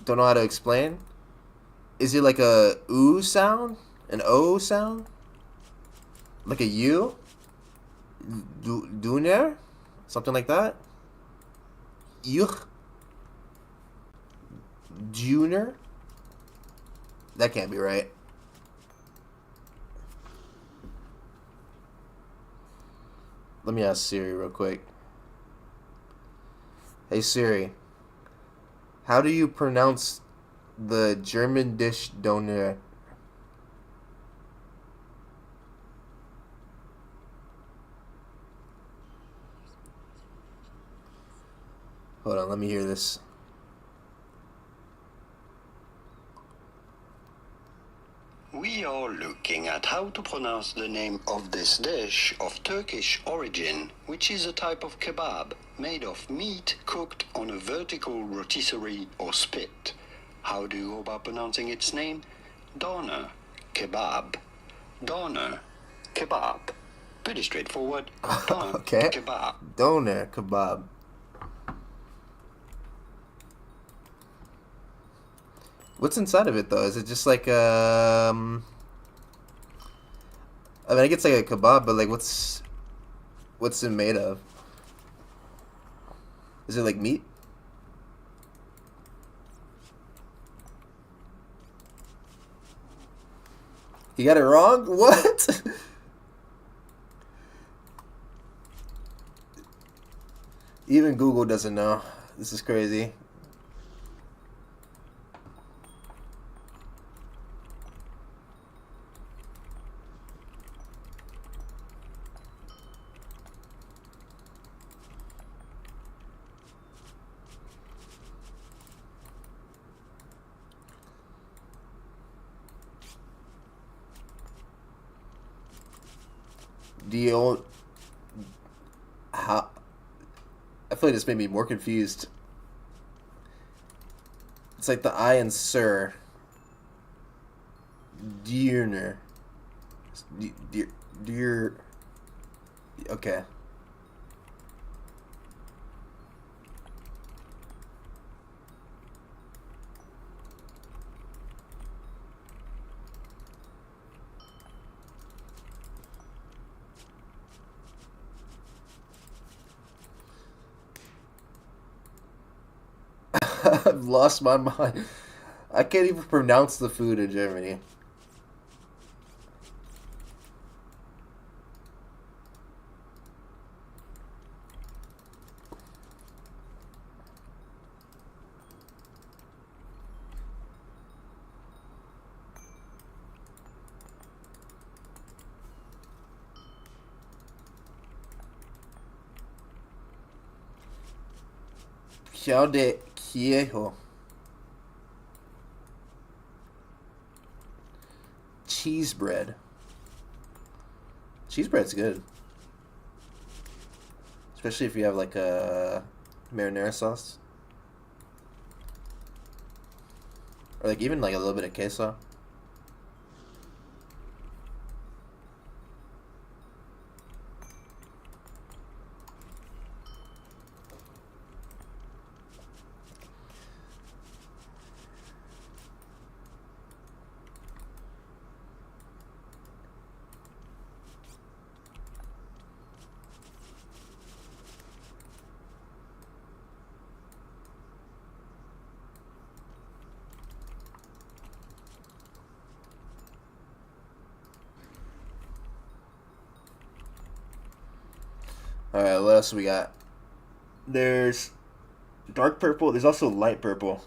Speaker 1: Don't know how to explain. Is it like a oo sound? An o sound? Like a u? Duner? Something like that? Yuch? Junior? That can't be right. Let me ask Siri real quick. Hey Siri, how do you pronounce the German dish doner? Hold on, let me hear this.
Speaker 2: We are looking at how to pronounce the name of this dish of Turkish origin, which is a type of kebab made of meat cooked on a vertical rotisserie or spit. How do you go about pronouncing its name? Doner, kebab. Doner, kebab. Pretty straightforward. Doner,
Speaker 1: Okay.
Speaker 2: kebab.
Speaker 1: Doner kebab. What's inside of it though? Is it just like I mean, I guess like a kebab, but like what's it made of? Is it like meat? You got it wrong? What? Even Google doesn't know. This is crazy. Do you how? I feel like this made me more confused. It's like the I and Sir. Dearner. Dear. Okay. I've lost my mind. I can't even pronounce the food in Germany. Chao de Quiejo. Cheese bread. Cheese bread's good. Especially if you have like a marinara sauce. Or like even like a little bit of queso. Alright, what else we got? There's dark purple. There's also light purple.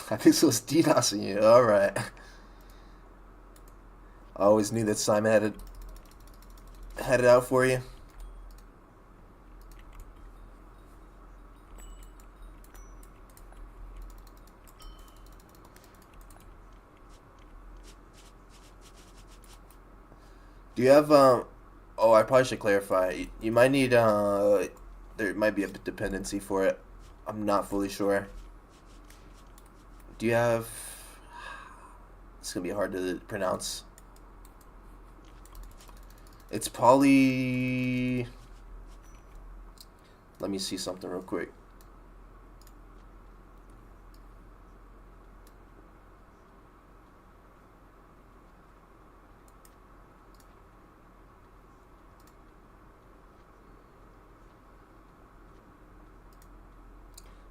Speaker 1: Hypixel's DDoSing you. Alright. I always knew that Simon had it out for you. Do you have Oh, I probably should clarify. You might need there might be a dependency for it. I'm not fully sure. Do you have? It's gonna be hard to pronounce. It's poly. Let me see something real quick.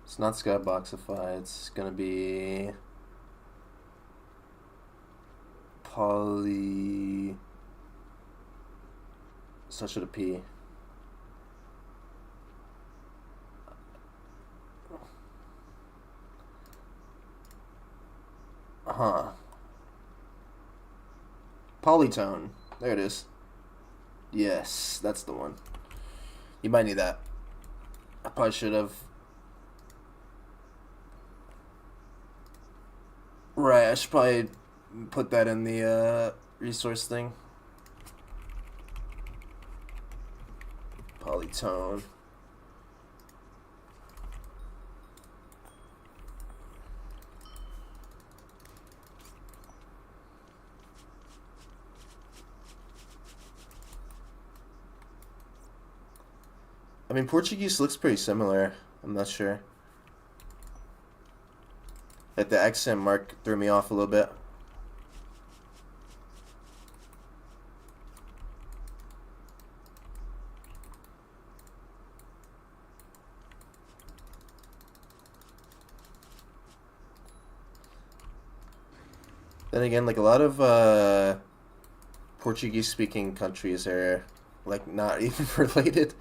Speaker 1: It's not Skyboxify. It's gonna be poly. Such with a P. Huh. Polytone. There it is. Yes, that's the one. You might need that. I probably should have. Right, I should probably put that in the resource thing. Polytone. I mean, Portuguese looks pretty similar. I'm not sure. Like the accent mark threw me off a little bit. Then again, like a lot of Portuguese-speaking countries are like not even related.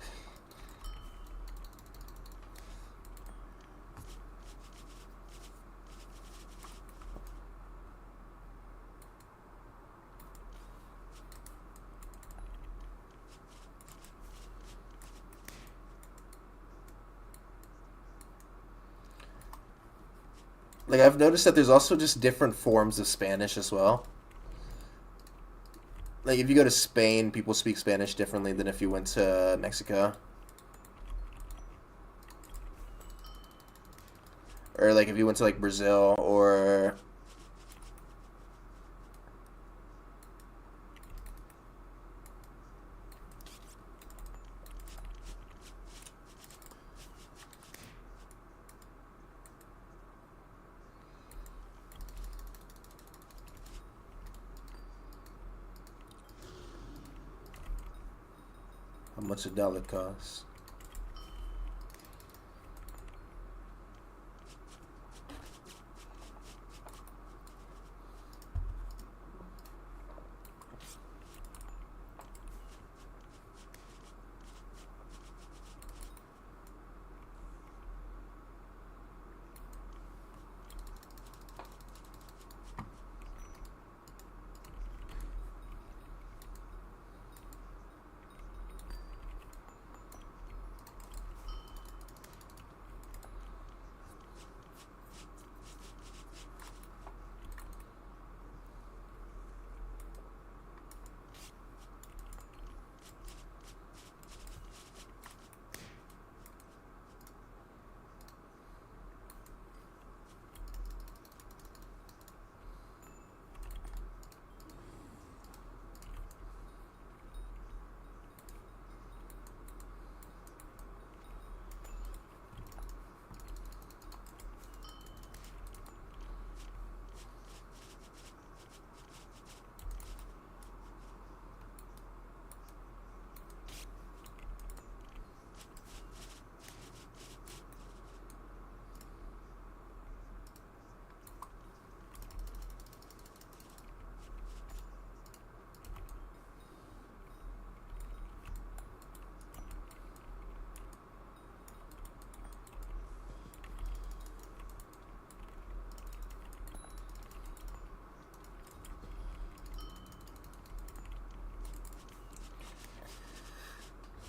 Speaker 1: Like I've noticed that there's also just different forms of Spanish as well. Like if you go to Spain, people speak Spanish differently than if you went to Mexico. Or like if you went to like Brazil or how much a dollar costs.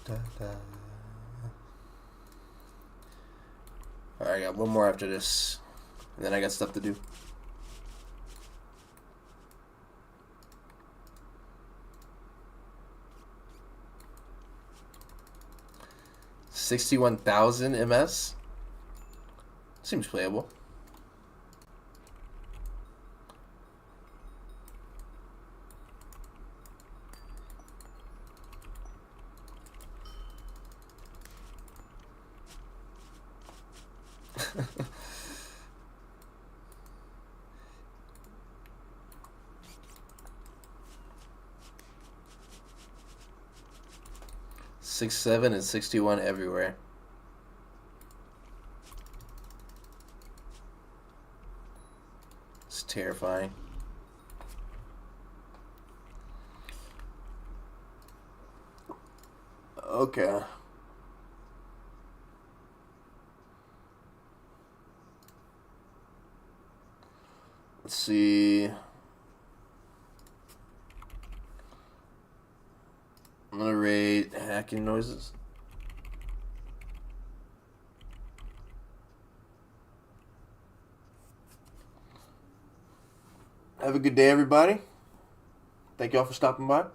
Speaker 1: Da, da. Alright, I got one more after this. And then I got stuff to do. 61,000 MS. Seems playable. Six, 7, and 61 everywhere. It's terrifying. Okay. Let's see. I'm gonna rate hacking noises. Have a good day, everybody. Thank y'all for stopping by.